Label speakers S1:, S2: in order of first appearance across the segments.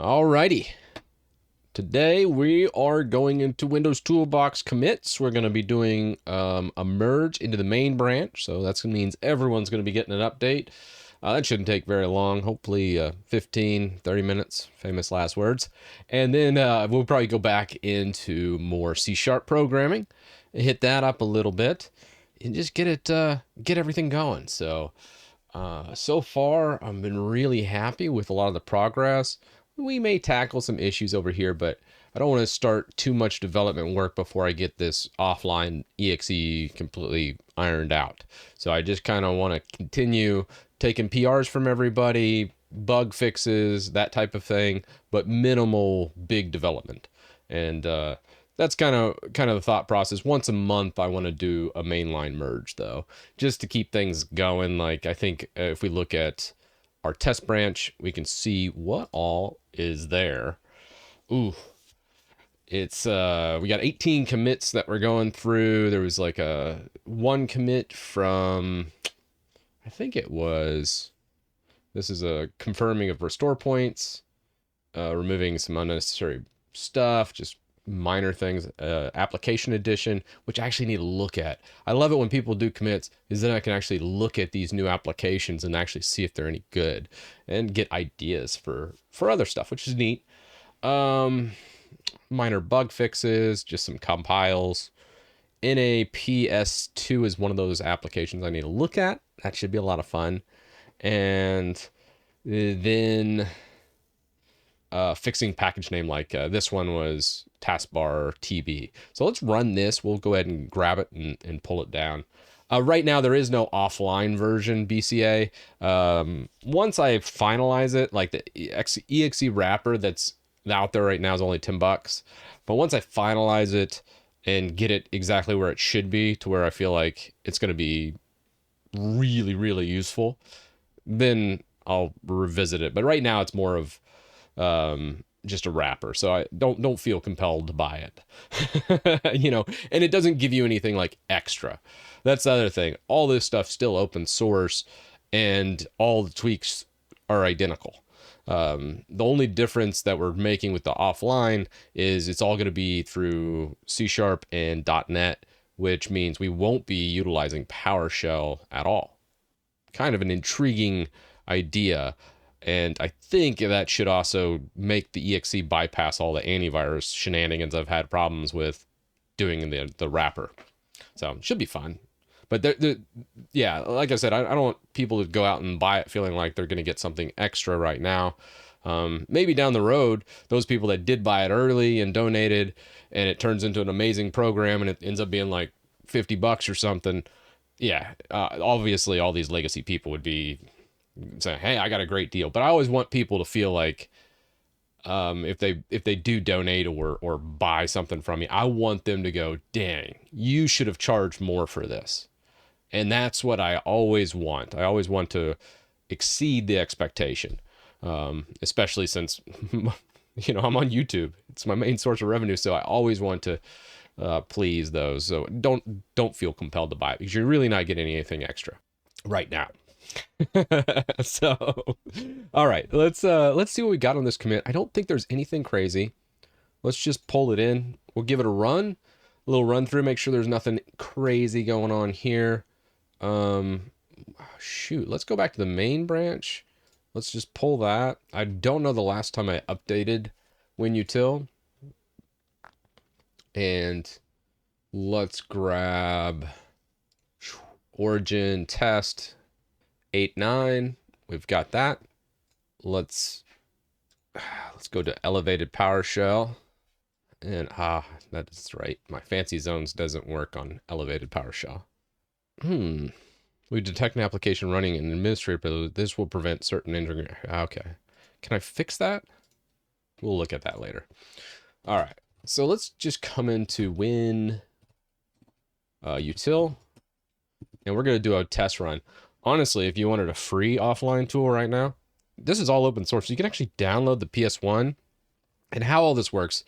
S1: Alrighty. Today we are going into Windows Toolbox commits. We're going to be doing a merge into the main branch. So that means everyone's going to be getting an update. That shouldn't take very long, hopefully 15, 30 minutes, famous last words. And then we'll probably go back into more C# programming, hit that up a little bit, and just get everything going. So far I've been really happy with a lot of the progress. We may tackle some issues over here, but I don't want to start too much development work before I get this offline EXE completely ironed out. So I just kind of want to continue taking PRs from everybody, bug fixes, that type of thing, but minimal big development. And that's kind of the thought process. Once a month, I want to do a mainline merge, though, just to keep things going. Like, I think if we look at our test branch, we can see what all is there. Ooh, it's we got 18 commits that we're going through. There was like one commit from, I think it was, this is a confirming of restore points, removing some unnecessary stuff, just minor things, application edition, which I actually need to look at. I love it when people do commits, is then I can actually look at these new applications and actually see if they're any good and get ideas for other stuff, which is neat. Minor bug fixes, just some compiles. NAPS2 is one of those applications I need to look at. That should be a lot of fun. And then fixing package name, like this one was taskbar TB. So let's run this. We'll go ahead and grab it and pull it down. Right now, there is no offline version BCA. Once I finalize it, like the EXE wrapper that's out there right now is only $10. But once I finalize it and get it exactly where it should be, to where I feel like it's going to be really, really useful, then I'll revisit it. But right now, it's more of just a wrapper, so I don't feel compelled to buy it. And it doesn't give you anything like extra. That's the other thing. All this stuff's still open source, and all the tweaks are identical. The only difference that we're making with the offline is it's all going to be through C# and .NET, which means we won't be utilizing PowerShell at all. Kind of an intriguing idea. And I think that should also make the EXE bypass all the antivirus shenanigans I've had problems with doing the wrapper. So it should be fun. But yeah, like I said, I don't want people to go out and buy it feeling like they're going to get something extra right now. Maybe down the road, those people that did buy it early and donated, and it turns into an amazing program and it ends up being like $50 or something. Yeah, obviously all these legacy people would be saying, hey, I got a great deal. But I always want people to feel like if they do donate or buy something from me, I want them to go, dang, you should have charged more for this. And that's what I always want. I always want to exceed the expectation, especially since I'm on YouTube. It's my main source of revenue, so I always want to please those. So don't feel compelled to buy it, because you're really not getting anything extra right now. So, all right, let's see what we got on this commit. I don't think there's anything crazy. Let's just pull it in. We'll give it a run, a little run through, make sure there's nothing crazy going on here. Shoot, let's go back to the main branch. Let's just pull that. I don't know the last time I updated WinUtil. And let's grab origin test 8.9. We've got that. Let's go to elevated PowerShell. And that is right. My fancy zones doesn't work on elevated PowerShell. We detect an application running in administrator. This will prevent certain integration. Okay. Can I fix that? We'll look at that later. All right. So let's just come into WinUtil, and we're going to do a test run. Honestly, if you wanted a free offline tool right now, this is all open source. So you can actually download the PS1. And how all this works,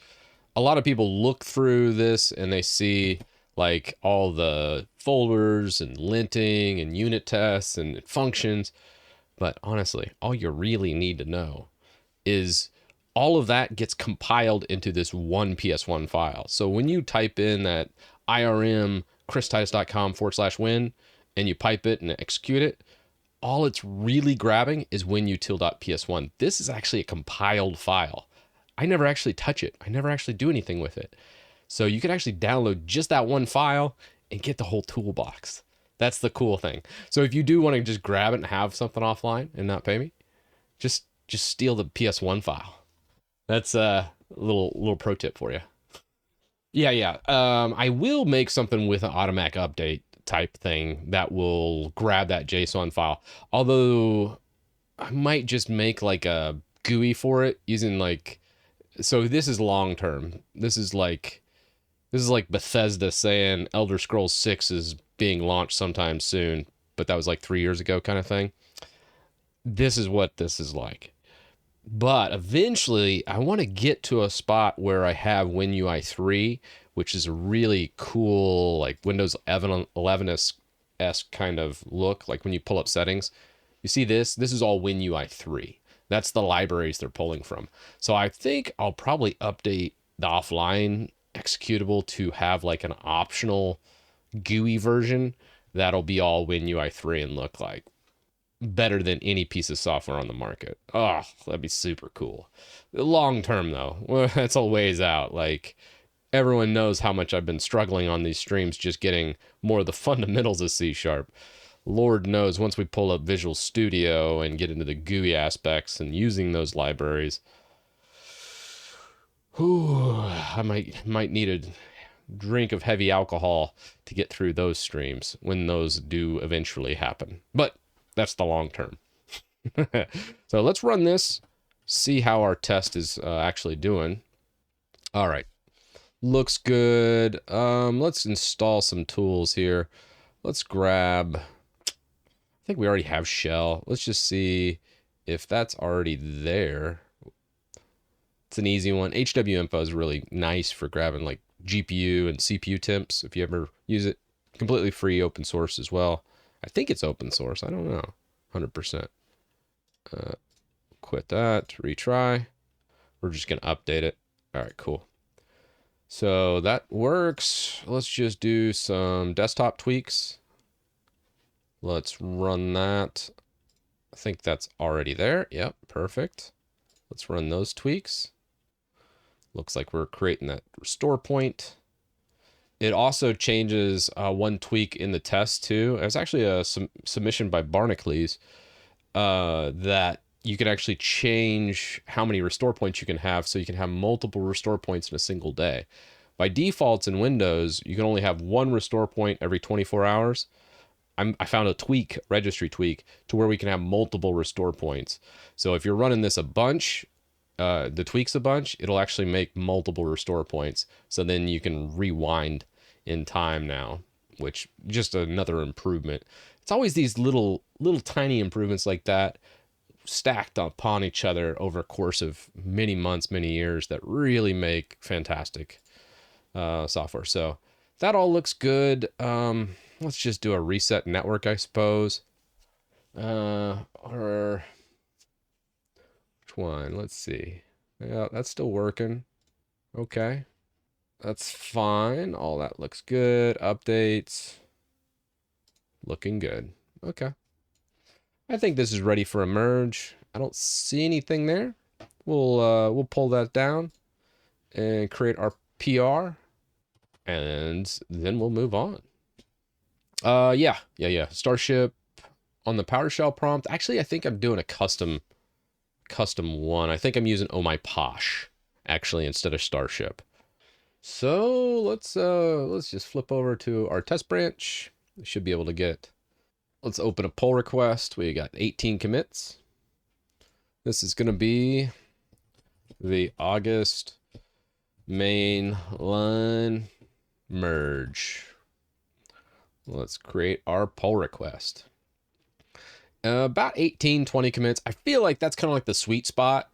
S1: a lot of people look through this and they see like all the folders and linting and unit tests and functions. But honestly, all you really need to know is all of that gets compiled into this one PS1 file. So when you type in that IRM christitus.com/win and you pipe it and execute it, all it's really grabbing is winutil.ps1. This is actually a compiled file. I never actually touch it. I never actually do anything with it. So you can actually download just that one file and get the whole toolbox. That's the cool thing. So if you do want to just grab it and have something offline and not pay me, just steal the PS1 file. That's a little pro tip for you. Yeah. I will make something with an automatic update type thing that will grab that JSON file. Although I might just make like a GUI for it using like, so this is long term. This is like Bethesda saying Elder Scrolls 6 is being launched sometime soon, but that was like 3 years ago kind of thing. This is what this is like. But eventually I want to get to a spot where I have WinUI 3, which is a really cool, like Windows 11-esque kind of look. Like when you pull up settings, you see this is all WinUI 3. That's the libraries they're pulling from. So I think I'll probably update the offline executable to have like an optional GUI version that'll be all WinUI 3 and look like better than any piece of software on the market. Oh, that'd be super cool. Long term though, well, that's a ways out. Like everyone knows how much I've been struggling on these streams just getting more of the fundamentals of C#. Lord knows once we pull up Visual Studio and get into the GUI aspects and using those libraries, I might need a drink of heavy alcohol to get through those streams when those do eventually happen. But that's the long term. So let's run this, see how our test is actually doing. All right, looks good. Let's install some tools here. Let's grab, I think we already have shell. Let's just see if that's already there. It's an easy one. HWinfo is really nice for grabbing like GPU and CPU temps if you ever use it. Completely free, open source as well. I think it's open source. I don't know. 100%. Quit that. Retry. We're just going to update it. All right, cool. So that works. Let's just do some desktop tweaks. Let's run that. I think that's already there. Yep, perfect. Let's run those tweaks. Looks like we're creating that restore point. It also changes one tweak in the test too. It was actually a submission by Barnacles that you can actually change how many restore points you can have, so you can have multiple restore points in a single day. By default in Windows, you can only have one restore point every 24 hours. I found a tweak, registry tweak, to where we can have multiple restore points. So if you're running this a bunch, the tweaks a bunch, it'll actually make multiple restore points. So then you can rewind in time now, which just another improvement. It's always these little tiny improvements like that stacked upon each other over a course of many months, many years that really make fantastic software. So that all looks good. Let's just do a reset network, I suppose. Or which one? Let's see. Yeah, that's still working. Okay. That's fine. All that looks good. Updates. Looking good. Okay. I think this is ready for a merge. I don't see anything there. We'll pull that down and create our PR, and then we'll move on. Yeah. Starship on the PowerShell prompt. Actually, I think I'm doing a custom one. I think I'm using Oh My Posh actually instead of Starship. So let's just flip over to our test branch. We should be able to get, let's open a pull request. We got 18 commits. This is going to be the August main line merge. Let's create our pull request. About 18, 20 commits. I feel like that's kind of like the sweet spot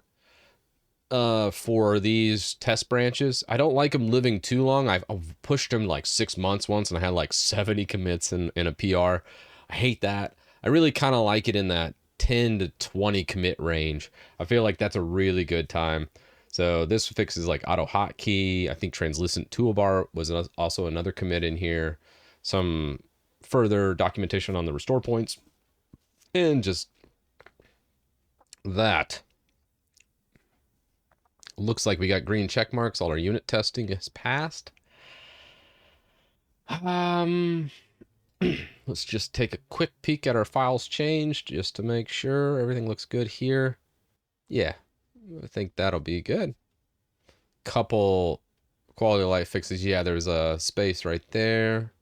S1: for these test branches. I don't like them living too long. I've pushed them like 6 months once, and I had like 70 commits in a PR. I hate that. I really kind of like it in that 10 to 20 commit range. I feel like that's a really good time. So this fixes like auto hotkey. I think translucent toolbar was also another commit in here. Some further documentation on the restore points, and just that. Looks like we got green check marks. All our unit testing is passed. Let's just take a quick peek at our files changed just to make sure everything looks good here. Yeah, I think that'll be good. Couple quality of life fixes. Yeah, there's a space right there.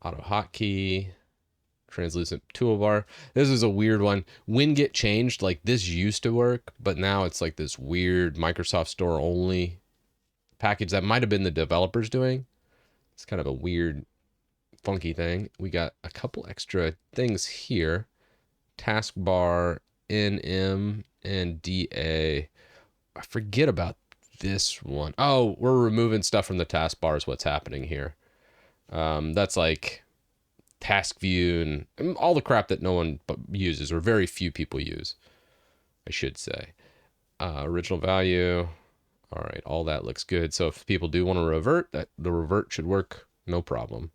S1: Auto hotkey. Translucent toolbar. This is a weird one. WinGet changed. Like, this used to work, but now it's like this weird Microsoft Store only package that might have been the developers doing. It's kind of a weird, funky thing. We got a couple extra things here. Taskbar, NM, and DA. I forget about this one. Oh, we're removing stuff from the taskbar is what's happening here. That's like task view and all the crap that no one uses, or very few people use, I should say. Original value. All right, all that looks good. So if people do want to revert, the revert should work no problem.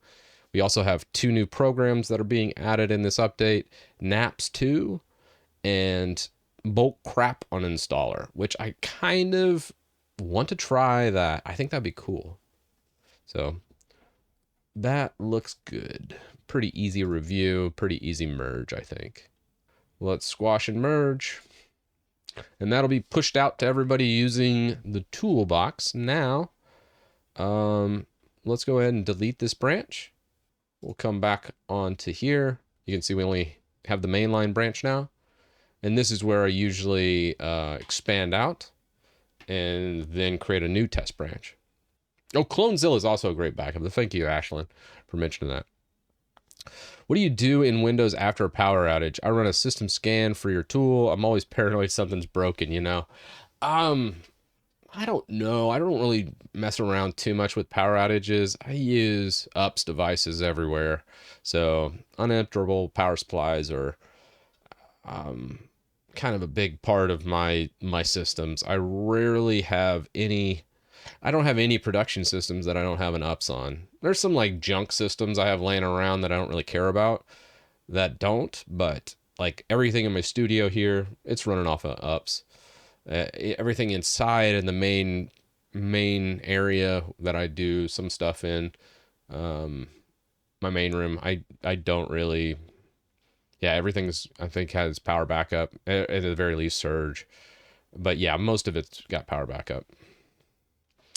S1: We also have 2 new programs that are being added in this update, Naps 2 and Bulk Crap Uninstaller, which I kind of want to try that. I think that'd be cool. So that looks good. Pretty easy review, pretty easy merge, I think. Let's squash and merge. And that'll be pushed out to everybody using the toolbox. Now, let's go ahead and delete this branch. We'll come back onto here. You can see we only have the mainline branch now. And this is where I usually expand out and then create a new test branch. Oh, CloneZilla is also a great backup. Thank you, Ashlyn, for mentioning that. What do you do in Windows after a power outage? I run a system scan for your tool. I'm always paranoid something's broken, you know? I don't know. I don't really mess around too much with power outages. I use UPS devices everywhere. So uninterruptible power supplies are kind of a big part of my systems. I rarely have any... I don't have any production systems that I don't have an UPS on. There's some like junk systems I have laying around that I don't really care about that don't, but like everything in my studio here, it's running off of UPS. Everything inside in the main area that I do some stuff in, my main room, I don't really, yeah, everything's, I think, has power backup, at the very least surge. But yeah, most of it's got power backup.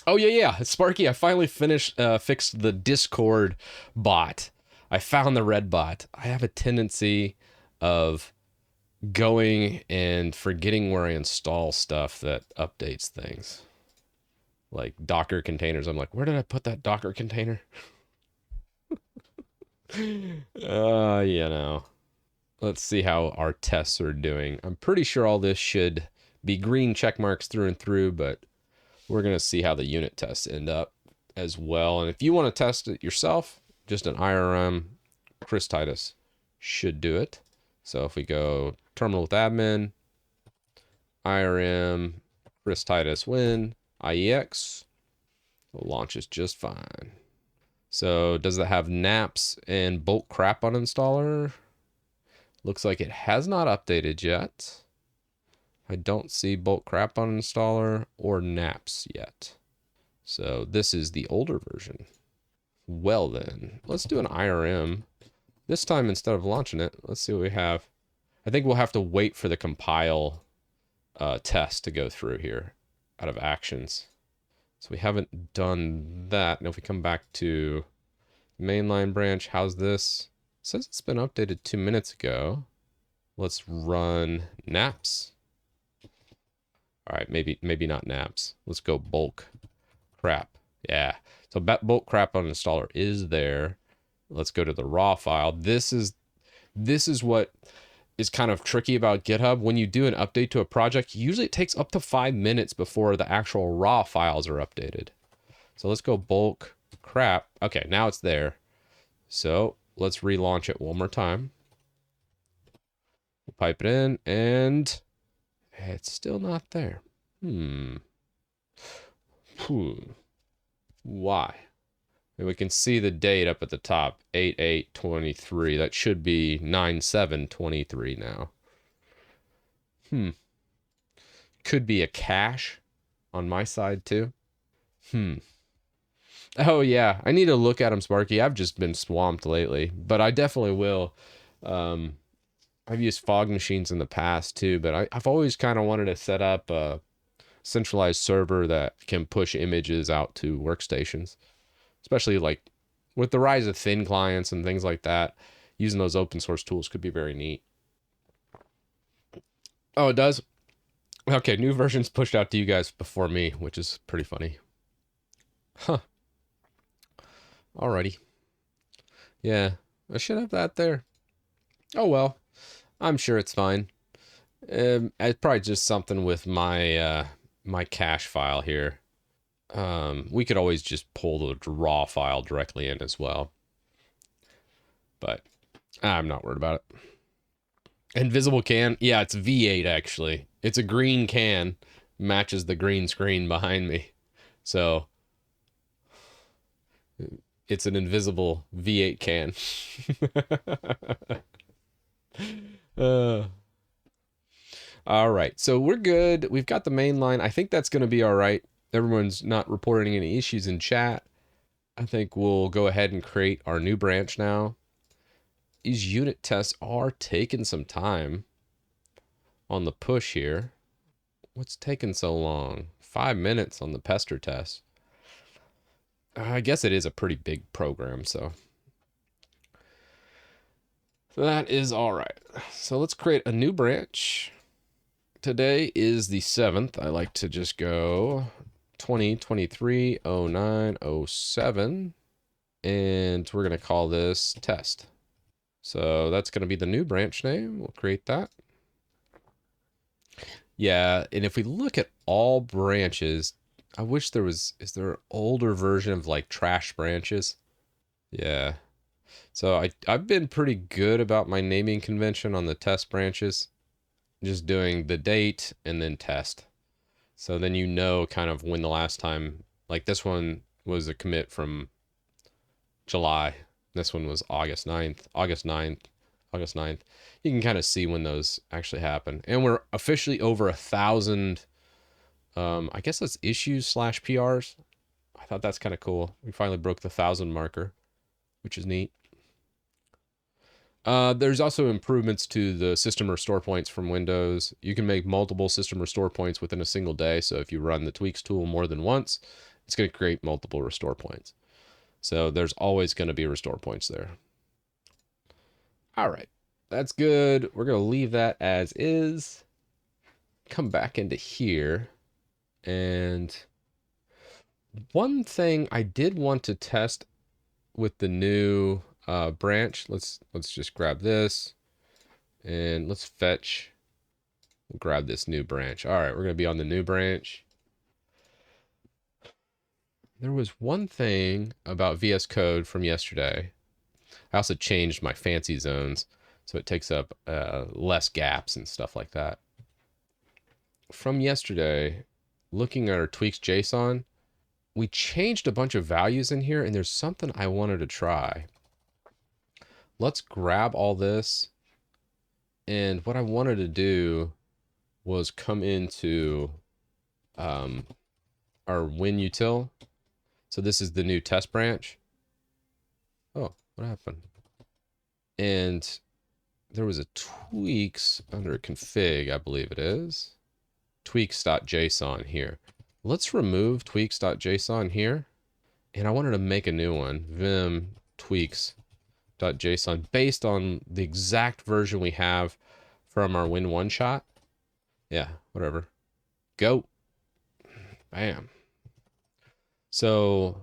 S1: Oh yeah, Sparky, I finally fixed the Discord bot. I found the red bot. I have a tendency of going and forgetting where I install stuff that updates things. Like Docker containers. I'm like, where did I put that Docker container? You know. Let's see how our tests are doing. I'm pretty sure all this should be green check marks through and through, but we're going to see how the unit tests end up as well. And if you want to test it yourself, just an IRM, Chris Titus should do it. So if we go terminal with admin, IRM, Chris Titus win, IEX, it launches just fine. So does it have Naps and Bulk Crap Uninstaller? Looks like it has not updated yet. I don't see Bulk Crap Uninstaller or Naps yet. So this is the older version. Well then, let's do an IRM. This time, instead of launching it, let's see what we have. I think we'll have to wait for the compile test to go through here out of actions. So we haven't done that. Now if we come back to mainline branch, how's this? It says it's been updated 2 minutes ago. Let's run Naps. All right, maybe not Naps. Let's go Bulk Crap. Yeah. So Bulk Crap Uninstaller is there. Let's go to the raw file. This is what is kind of tricky about GitHub. When you do an update to a project, usually it takes up to 5 minutes before the actual raw files are updated. So let's go Bulk Crap. Okay, now it's there. So let's relaunch it one more time. We'll pipe it in, and it's still not there. Why? And we can see the date up at the top, 8/8/23. That should be 9/7/23 now. Could be a cache on my side too. Oh yeah, I need to look at them, Sparky. I've just been swamped lately, but I definitely will. I've used fog machines in the past too, but I've always kind of wanted to set up a centralized server that can push images out to workstations, especially like with the rise of thin clients and things like that. Using those open source tools could be very neat. Oh, it does? Okay, new versions pushed out to you guys before me, which is pretty funny. Huh. Alrighty. Yeah, I should have that there. Oh well, I'm sure it's fine. It's probably just something with my my cache file here. We could always just pull the raw file directly in as well, but I'm not worried about it. Invisible can, yeah, it's V8 actually. It's a green can, matches the green screen behind me, so it's an invisible V8 can. All right, so we're good. We've got the main line. I think that's going to be all right. Everyone's not reporting any issues in chat. I think we'll go ahead and create our new branch now. These unit tests are taking some time on the push here. What's taking so long? 5 minutes on the pester test. I guess it is a pretty big program, so that is all right. So let's create a new branch. Today is the 7th. I like to just go 2023-09-07, and we're going to call this test. So that's going to be the new branch name. We'll create that. Yeah, and if we look at all branches, I wish there was, is there an older version of like trash branches? Yeah. So I've been pretty good about my naming convention on the test branches. Just doing the date and then test. So then you know kind of when the last time, like this one was a commit from July. This one was August 9th. You can kind of see when those actually happen. And we're officially over 1,000, I guess that's issues / PRs. I thought that's kind of cool. We finally broke the 1,000 marker, which is neat. There's also improvements to the system restore points from Windows. You can make multiple system restore points within a single day. So if you run the Tweaks tool more than once, it's going to create multiple restore points. So there's always going to be restore points there. All right, that's good. We're going to leave that as is. Come back into here. And one thing I did want to test with the new branch, let's just grab this and let's fetch. We'll grab this new branch. All right, we're going to be on the new branch. There was one thing about VS Code from yesterday. I also changed my fancy zones so it takes up less gaps and stuff like that. From yesterday, looking at our Tweaks.json, we changed a bunch of values in here, and there's something I wanted to try. Let's grab all this, and what I wanted to do was come into our WinUtil. So this is the new test branch. Oh, what happened? And there was a tweaks under config, I believe it is. Tweaks.json here. Let's remove tweaks.json here. And I wanted to make a new one. Vim tweaks.json based on the exact version we have from our WinOneShot. Yeah, whatever. Go. Bam. So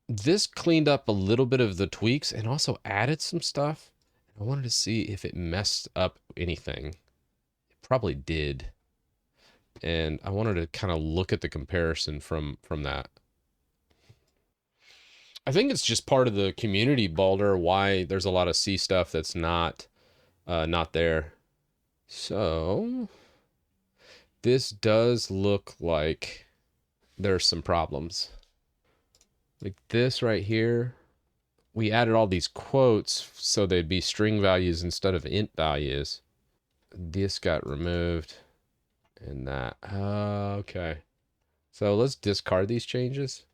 S1: this cleaned up a little bit of the tweaks and also added some stuff. I wanted to see if it messed up anything. It probably did. And I wanted to kind of look at the comparison from that. I think it's just part of the community, Balder, why there's a lot of C stuff that's not not there. So this does look like there's some problems. Like this right here, we added all these quotes so they'd be string values instead of int values. This got removed and that. Okay. So let's discard these changes.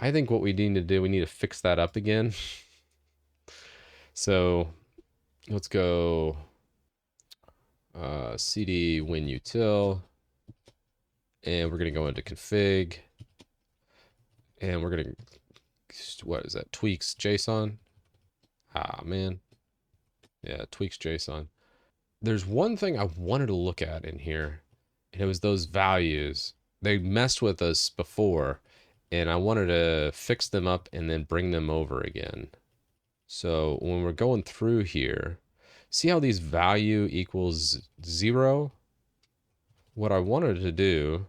S1: I think what we need to do, we need to fix that up again. So let's go cd WinUtil, and we're going to go into config, and we're going to, what is that? Tweaks.json. Ah, man. Yeah, Tweaks.json. There's one thing I wanted to look at in here, and it was those values. They messed with us before, and I wanted to fix them up and then bring them over again. So when we're going through here, see how these value equals 0? What I wanted to do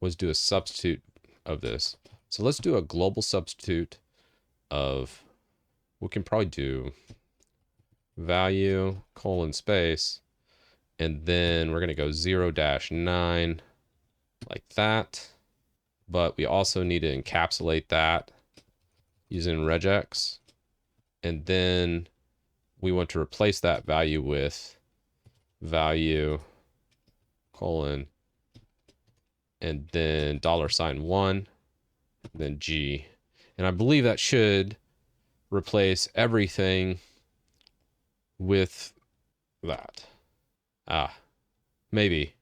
S1: was do a substitute of this. So let's do a global substitute of, we can probably do value colon space, and then we're going to go 0-9 like that. But we also need to encapsulate that using regex. And then we want to replace that value with value colon and then $1, then G. And I believe that should replace everything with that. Maybe.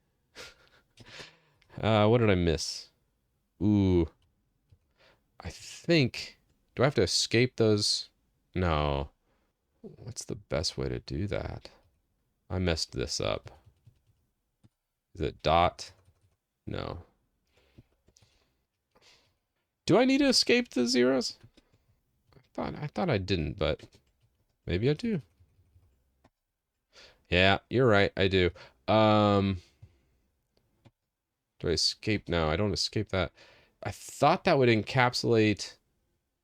S1: What did I miss? Ooh. I think, do I have to escape those? No. What's the best way to do that? I messed this up. Is it dot? No. Do I need to escape the zeros? I thought I didn't, but maybe I do. Yeah, you're right, I do. Do I escape? No, I don't escape that. I thought that would encapsulate.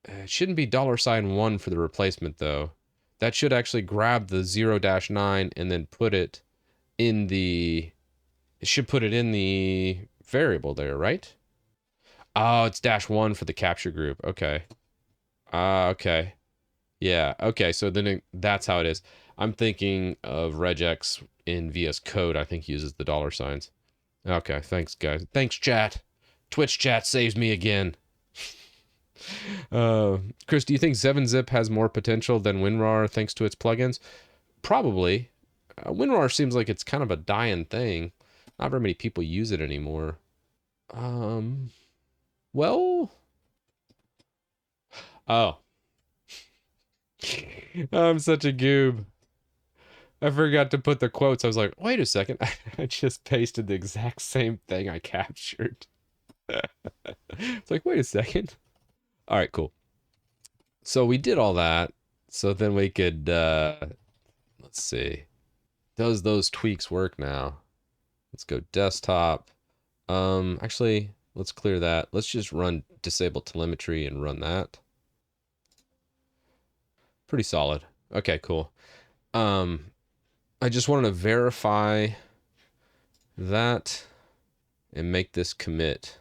S1: It shouldn't be $1 for the replacement though. That should actually grab the 0-9 and then put it in the. It should put it in the variable there, right? Oh, it's -1 for the capture group. Okay. Okay. Yeah. Okay. So then that's how it is. I'm thinking of regex in VS Code. I think uses the $signs. Okay. Thanks, guys. Thanks, chat. Twitch chat saves me again. Chris, do you think 7-zip has more potential than WinRAR thanks to its plugins? Probably. WinRAR seems like it's kind of a dying thing. Not very many people use it anymore. Well. Oh. I'm such a goob. I forgot to put the quotes. I was like, wait a second. I just pasted the exact same thing I captured. It's like, wait a second. All right, cool. So we did all that. So then we could, let's see. Does those tweaks work now? Let's go desktop. Actually, let's clear that. Let's just run disable telemetry and run that. Pretty solid. Okay, cool. I just wanted to verify that and make this commit.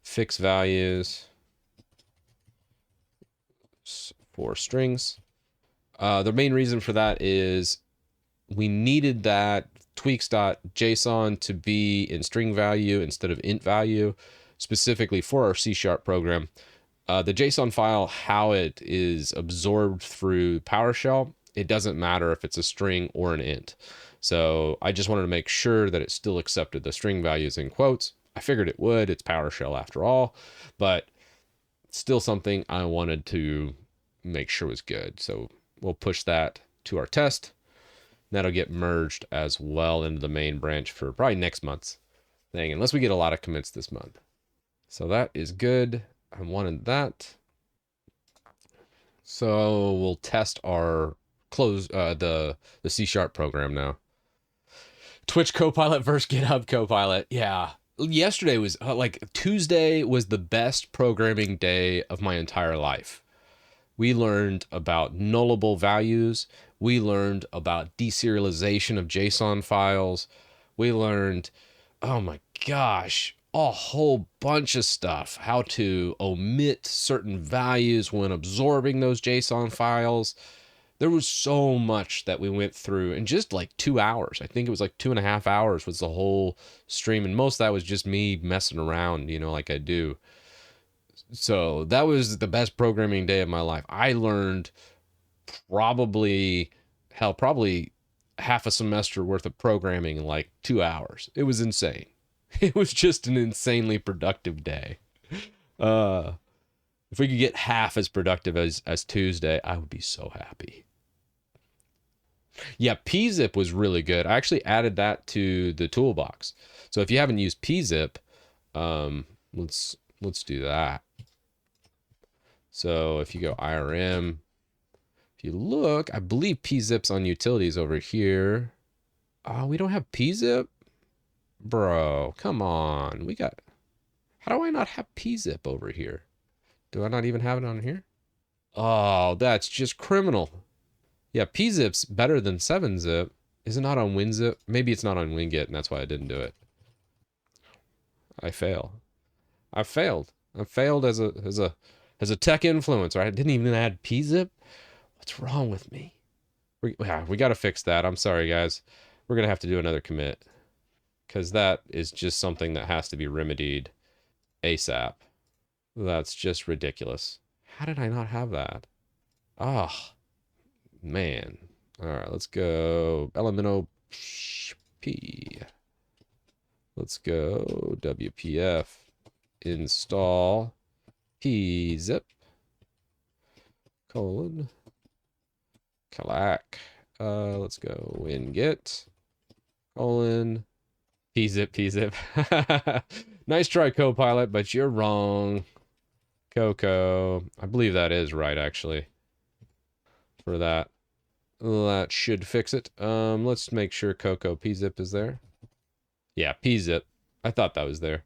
S1: Fix values for strings. The main reason for that is we needed that tweaks.json to be in string value instead of int value, specifically for our C# program. The JSON file, how it is absorbed through PowerShell, it doesn't matter if it's a string or an int. So I just wanted to make sure that it still accepted the string values in quotes. I figured it would. It's PowerShell after all, but still something I wanted to make sure was good. So we'll push that to our test. That'll get merged as well into the main branch for probably next month's thing, unless we get a lot of commits this month. So that is good. I wanted that. So we'll test our the C# program now. Twitch Copilot versus GitHub Copilot. Yeah. Yesterday was like Tuesday was the best programming day of my entire life. We learned about nullable values. We learned about deserialization of JSON files. We learned, oh my gosh, a whole bunch of stuff. How to omit certain values when absorbing those JSON files. There was so much that we went through in just like 2 hours. I think it was like 2.5 hours was the whole stream. And most of that was just me messing around, you know, like I do. So that was the best programming day of my life. I learned probably, hell, probably half a semester worth of programming in like 2 hours. It was insane. It was just an insanely productive day. If we could get half as productive as Tuesday, I would be so happy. Yeah, pzip was really good. I actually added that to the toolbox. So if you haven't used pzip, let's do that. So if you go IRM, if you look, I believe pzip's on utilities over here. Oh, we don't have pzip? Bro, come on. How do I not have pzip over here? Do I not even have it on here? Oh, that's just criminal. Yeah, pzip's better than 7-zip. Is it not on WinZip? Maybe it's not on Winget, and that's why I didn't do it. I fail. I failed. I failed as a tech influencer. I didn't even add pzip. What's wrong with me? We got to fix that. I'm sorry, guys. We're gonna have to do another commit because that is just something that has to be remedied ASAP. That's just ridiculous. How did I not have that? Oh, man. All right, let's go Elemental P. Let's go WPF install pzip colon Kalak. Let's go winget colon pzip. Nice try, Copilot, but you're wrong. Coco. I believe that is right, actually. For that. That should fix it. Let's make sure Coco pzip is there. Yeah, pzip. I thought that was there.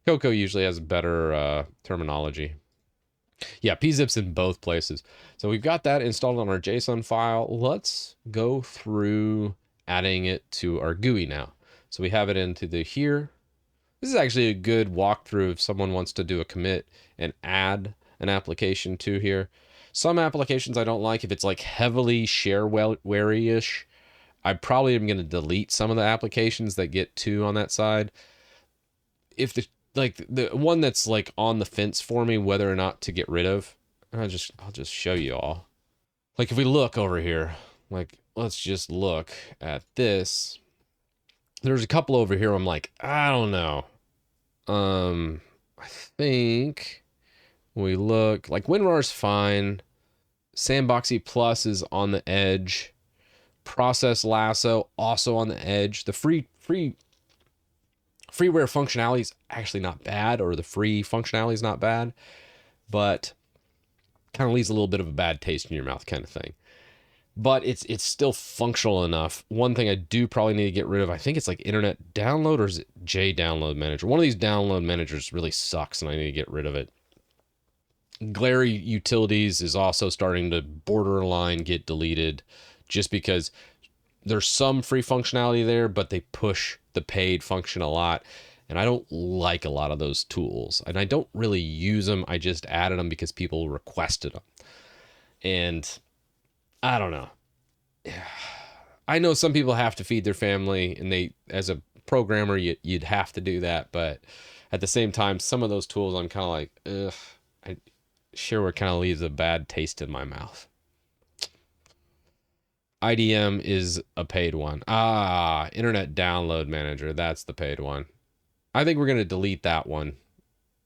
S1: Coco usually has better terminology. Yeah, pzip's in both places. So we've got that installed on our JSON file. Let's go through adding it to our GUI now. So we have it into the here. This is actually a good walkthrough if someone wants to do a commit and add an application to here. Some applications I don't like if it's like heavily shareware-ish. I probably am going to delete some of the applications that get 2 on that side. If the one that's like on the fence for me whether or not to get rid of, I'll just show you all. Like if we look over here, like let's just look at this. There's a couple over here I'm like, I don't know. I think we look like WinRAR's fine. Sandboxy Plus is on the edge. Process Lasso also on the edge. The freeware functionality is actually not bad, or the free functionality is not bad, but kind of leaves a little bit of a bad taste in your mouth kind of thing. But it's still functional enough. One thing I do probably need to get rid of, I think it's like Internet Download, or is it JDownload Manager? One of these download managers really sucks and I need to get rid of it. Glary Utilities is also starting to borderline get deleted just because there's some free functionality there, but they push the paid function a lot. And I don't like a lot of those tools. And I don't really use them. I just added them because people requested them. And I don't know. I know some people have to feed their family, and they, as a programmer, you'd have to do that. But at the same time, some of those tools, I'm kind of like, ugh. Shareware kind of leaves a bad taste in my mouth. IDM is a paid one. Internet Download Manager. That's the paid one. I think we're going to delete that one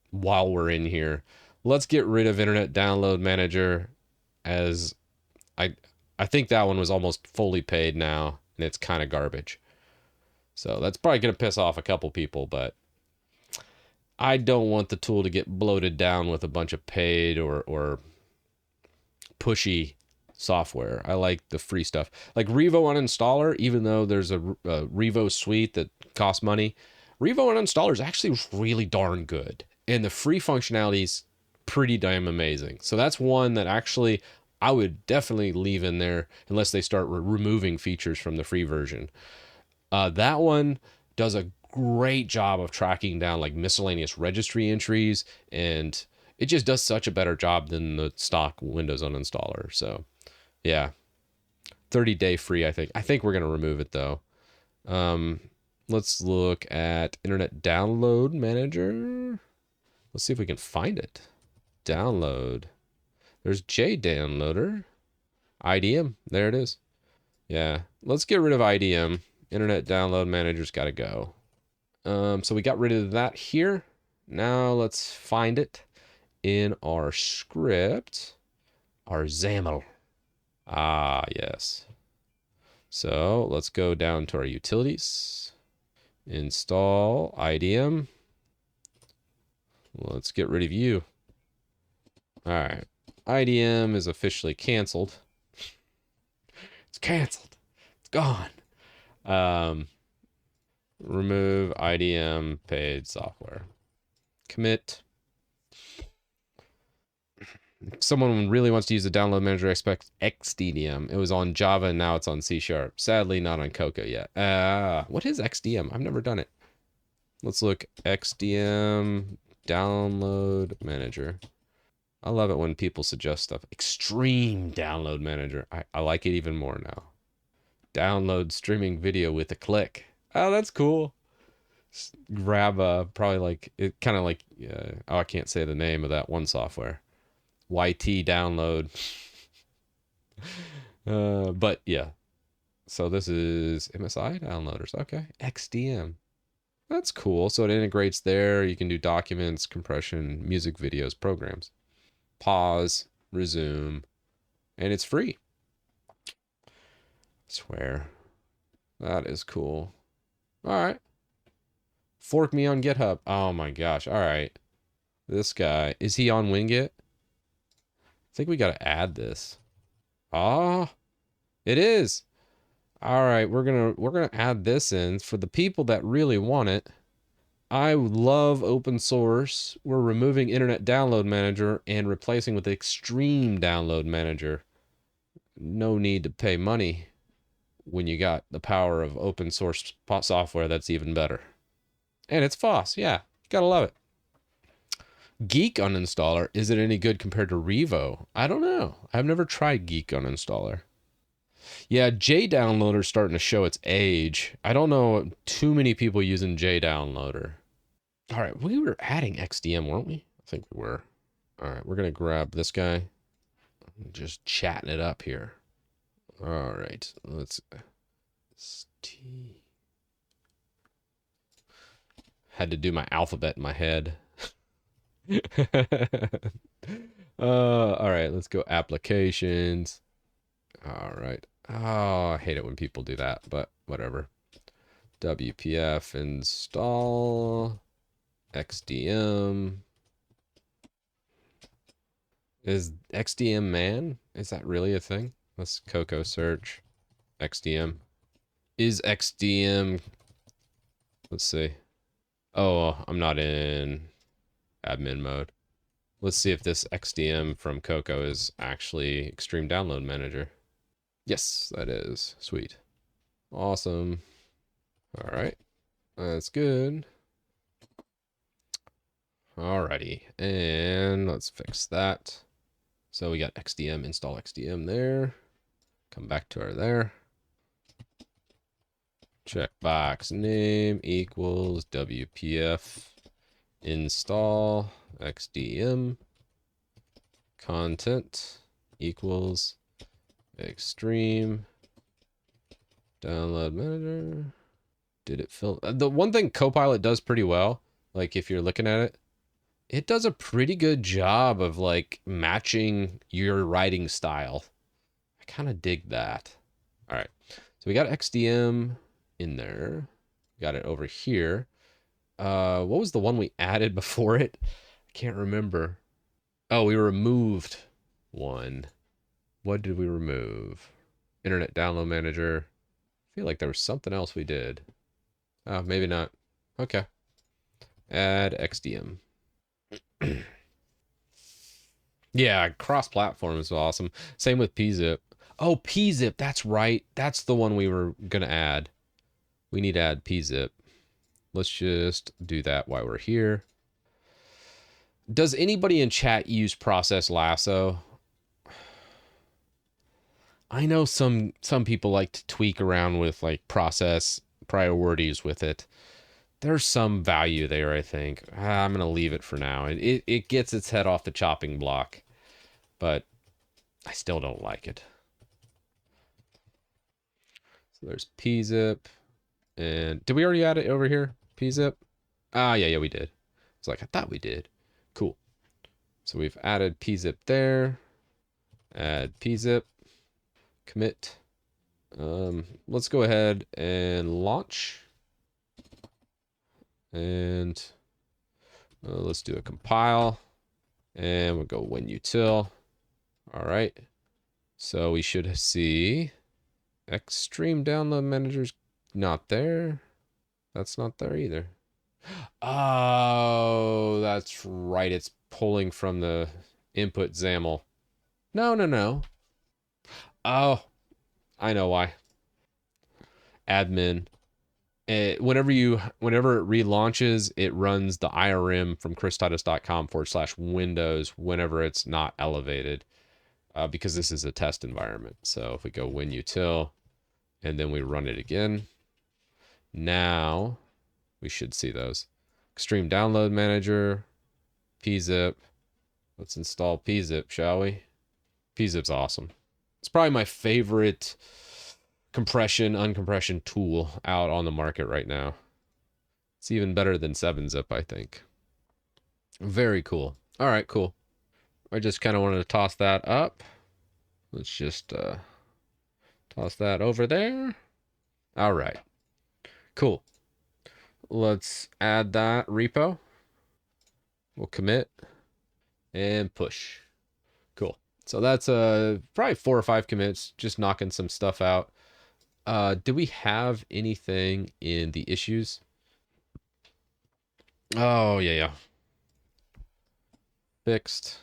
S1: while we're in here. Let's get rid of Internet Download Manager, as I think that one was almost fully paid now, and it's kind of garbage. So that's probably going to piss off a couple people, but I don't want the tool to get bloated down with a bunch of paid or pushy software. I like the free stuff. Like Revo Uninstaller, even though there's a Revo suite that costs money, Revo Uninstaller is actually really darn good. And the free functionality is pretty damn amazing. So that's one that actually I would definitely leave in there unless they start removing features from the free version. That one does a great job of tracking down like miscellaneous registry entries, and it just does such a better job than the stock Windows uninstaller. So yeah, 30-day free. I think we're gonna remove it though. Let's look at Internet Download Manager. Let's see if we can find it. Download. There's JDownloader. IDM. There it is. Yeah. Let's get rid of IDM. Internet Download Manager's got to go. So we got rid of that here. Now let's find it in our script. Our XAML. Ah, yes. So let's go down to our utilities. Install IDM. Let's get rid of you. All right. IDM is officially canceled. It's canceled. It's gone. Remove IDM paid software. Commit. Someone really wants to use the download manager, expect XDDM. It was on Java and now it's on C#. Sadly, not on Cocoa yet. What is XDM? I've never done it. Let's look. XDM download manager. I love it when people suggest stuff. Extreme download manager. I like it even more now. Download streaming video with a click. Oh, that's cool. Grab probably like it kind of like oh, I can't say the name of that one software. YT download. But yeah. So this is MSI downloaders. Okay. XDM. That's cool. So it integrates there. You can do documents, compression, music videos, programs. Pause, resume, and it's free. I swear. That is cool. All right. Fork me on GitHub. Oh my gosh. All right. This guy, is he on Winget? I think we got to add this. Ah, it is. All right, we're going to add this in for the people that really want it. I love open source. We're removing Internet Download Manager and replacing with Extreme Download Manager. No need to pay money when you got the power of open source software that's even better. And it's FOSS, yeah. Gotta love it. Geek Uninstaller, is it any good compared to Revo? I don't know. I've never tried Geek Uninstaller. Yeah, JDownloader's starting to show its age. I don't know too many people using JDownloader. All right, we were adding XDM, weren't we? I think we were. All right, we're going to grab this guy. Just chatting it up here. All right, let's... Had to do my alphabet in my head. All right, let's go applications. All right. Oh, I hate it when people do that, but whatever. WPF install XDM. Is XDM man? Is that really a thing? Let's Cocoa search XDM. Is XDM... Let's see. Oh, I'm not in admin mode. Let's see if this XDM from Cocoa is actually Extreme Download Manager. Yes, that is. Sweet. Awesome. All right. That's good. Alrighty. And let's fix that. So we got XDM, install XDM there. Come back to our there. Checkbox name equals WPF install XDM. Content equals Extreme Download Manager. Did it fill? The one thing Copilot does pretty well, like if you're looking at it, it does a pretty good job of like matching your writing style. I kind of dig that. All right. So we got XDM in there. Got it over here. What was the one we added before it? I can't remember. Oh, we removed one. What did we remove? Internet Download Manager. I feel like there was something else we did. Oh, maybe not. Okay. Add XDM. Yeah, cross-platform is awesome. Same with pzip. Oh, pzip, that's right. That's the one we were gonna add. We need to add pzip. Let's just do that while we're here. Does anybody in chat use process lasso? I know some people like to tweak around with like process priorities with it. There's some value there, I think. I'm gonna leave it for now. It gets its head off the chopping block, but I still don't like it. So there's pzip, and did we already add it over here? Pzip? Ah, yeah, we did. It's like I thought we did. Cool. So we've added pzip there. Add pzip. Commit. Let's go ahead and launch. And let's do a compile. And we'll go WinUtil. All right. So we should see Extreme Download Manager's not there. That's not there either. Oh, that's right. It's pulling from the input XAML. No. Oh, I know why. Admin. Whenever it relaunches, it runs the IRM from christitus.com/Windows whenever it's not elevated, because this is a test environment. So if we go WinUtil and then we run it again, now we should see those. Extreme Download Manager, pzip. Let's install pzip, shall we? Pzip's awesome. It's probably my favorite compression, uncompression tool out on the market right now. It's even better than 7-zip, I think. Very cool. All right, cool. I just kind of wanted to toss that up. Let's just toss that over there. All right, cool. Let's add that repo. We'll commit and push. Cool. So that's probably 4 or 5 commits, just knocking some stuff out. Do we have anything in the issues? Oh, yeah. Fixed.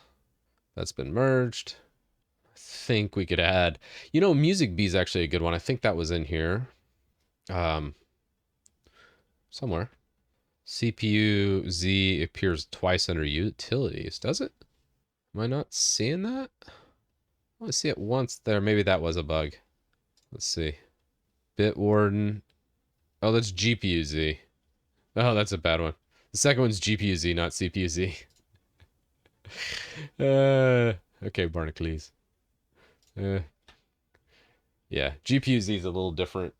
S1: That's been merged. I think we could add, Music B is actually a good one. I think that was in here. Somewhere. CPU Z appears twice under utilities. Does it? Am I not seeing that? I only see it once there. Maybe that was a bug. Let's see. Bitwarden. Oh, that's GPU Z. Oh, that's a bad one. The second one's GPU Z, not CPU Z. Okay, Barnacles. Yeah, GPU Z is a little different.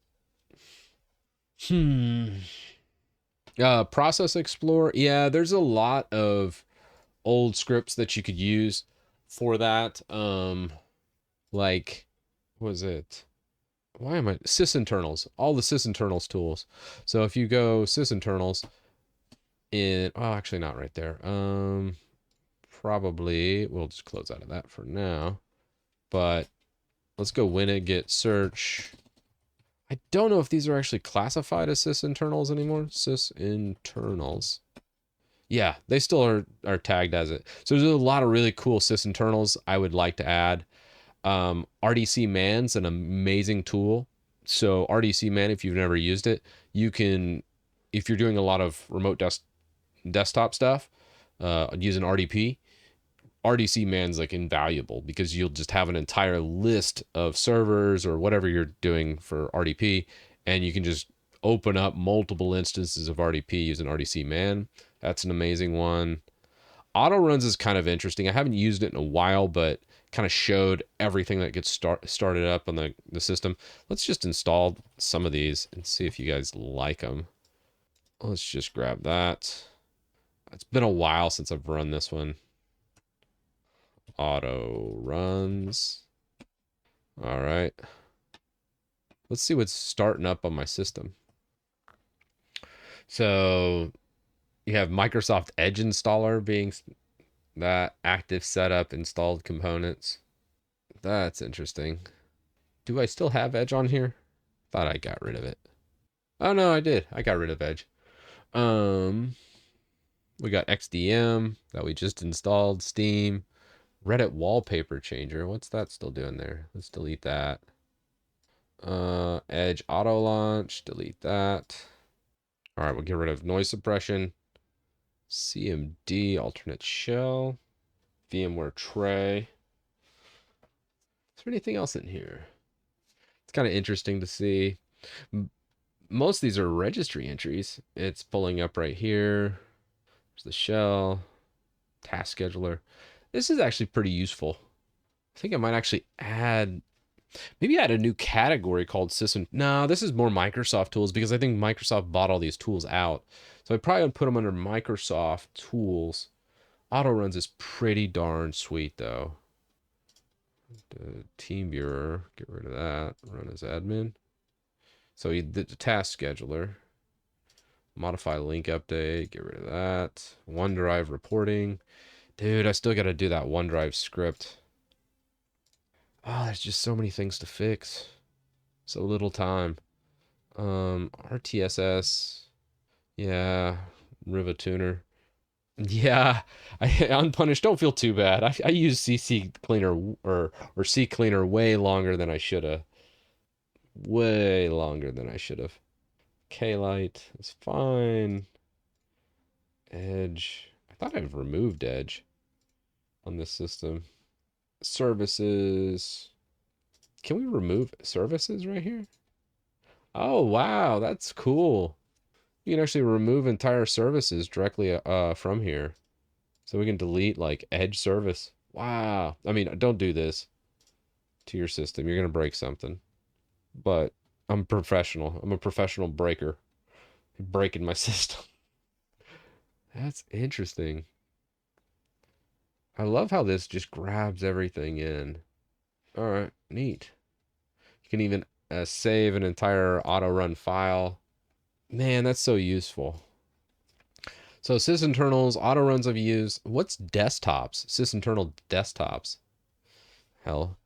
S1: Process Explorer. Yeah, there's a lot of old scripts that you could use for that. Like, what was it? Why am I Sysinternals? All the Sysinternals tools. So if you go Sysinternals in, oh, actually not right there. Probably we'll just close out of that for now. But let's go get search. I don't know if these are actually classified as sysinternals anymore. Sysinternals. Yeah, they still are tagged as it. So there's a lot of really cool sysinternals I would like to add. RDC Man's an amazing tool. So RDC Man, if you've never used it, you can, if you're doing a lot of remote desktop stuff, using RDP, RDC Man's like invaluable because you'll just have an entire list of servers or whatever you're doing for RDP, and you can just open up multiple instances of RDP using RDC Man. That's an amazing one. Auto runs is kind of interesting. I haven't used it in a while, but kind of showed everything that gets started up on the system. Let's just install some of these and see if you guys like them. Let's just grab that. It's been a while since I've run this one. Auto runs. All right. Let's see what's starting up on my system. So you have Microsoft Edge installer being that active setup installed components. That's interesting. Do I still have Edge on here? Thought I got rid of it. Oh no, I did. I got rid of Edge. We got XDM that we just installed, Steam, Reddit wallpaper changer. What's that still doing there? Let's delete that. Edge auto launch. Delete that. All right, we'll get rid of noise suppression. CMD alternate shell. VMware tray. Is there anything else in here? It's kind of interesting to see. Most of these are registry entries. It's pulling up right here. There's the shell, task scheduler. This is actually pretty useful. I think I might actually maybe add a new category called Sysinternal. No, this is more Microsoft tools because I think Microsoft bought all these tools out. So I probably would put them under Microsoft tools. Auto runs is pretty darn sweet though. The TeamViewer, get rid of that. Run as admin. So the task scheduler. Modify link update, get rid of that. OneDrive reporting. Dude, I still got to do that OneDrive script. Oh, there's just so many things to fix. So little time. RTSS. Yeah. Riva Tuner. Yeah. Unpunished. Don't feel too bad. I use CC Cleaner or C Cleaner way longer than I should have. Way longer than I should have. K-Lite is fine. Edge. I thought I've removed Edge on this system. Services. Can we remove services right here? Oh, wow. That's cool. You can actually remove entire services directly from here. So we can delete like Edge service. Wow. I mean, don't do this to your system. You're going to break something. But I'm professional. I'm a professional breaker. I'm breaking my system. That's interesting. I love how this just grabs everything in. All right, neat. You can even save an entire auto run file. Man, that's so useful. So sysinternals, auto runs I've used. What's desktops? Sysinternal desktops. Hell.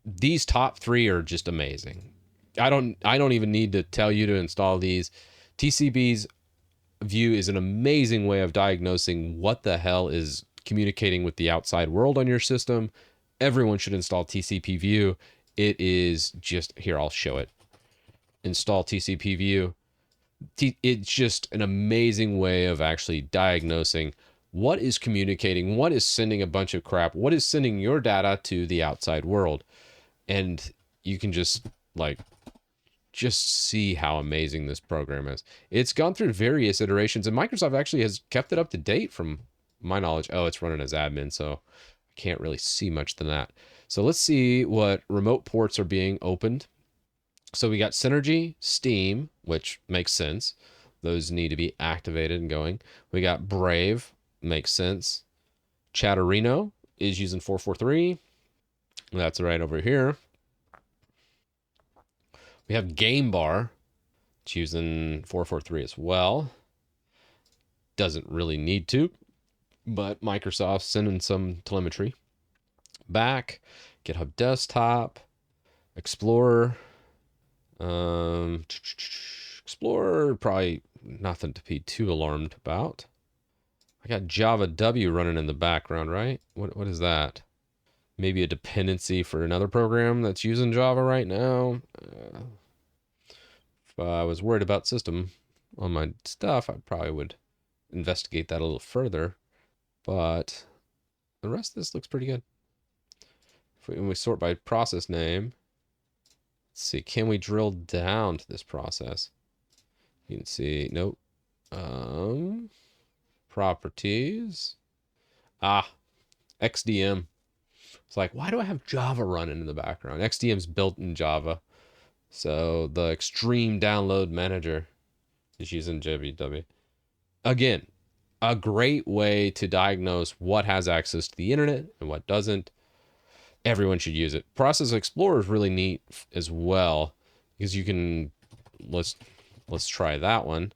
S1: These top three are just amazing. I don't even need to tell you to install these. TCB's view is an amazing way of diagnosing what the hell is communicating with the outside world on your system. Everyone should install TCP view. It is just, here, I'll show it. Install TCP view. It's just an amazing way of actually diagnosing what is communicating, what is sending a bunch of crap, what is sending your data to the outside world. And you can just see how amazing this program is. It's gone through various iterations, and Microsoft actually has kept it up to date from my knowledge. Oh, it's running as admin, so I can't really see much than that. So let's see what remote ports are being opened. So we got Synergy, Steam, which makes sense. Those need to be activated and going. We got Brave, makes sense. Chatterino is using 443. That's right over here. We have Game Bar. It's using 443 as well. Doesn't really need to, but Microsoft's sending some telemetry. Back, GitHub Desktop, Explorer. Explorer, probably nothing to be too alarmed about. I got Java W running in the background, right? What is that? Maybe a dependency for another program that's using Java right now. If I was worried about system on my stuff, I probably would investigate that a little further. But the rest of this looks pretty good. When we sort by process name, let's see, can we drill down to this process? You can see, nope. Properties. XDM. It's like, why do I have Java running in the background? XDM's built in Java. So the Extreme Download Manager is using JVW. Again, a great way to diagnose what has access to the internet and what doesn't. Everyone should use it. Process Explorer is really neat as well because you can, let's try that one.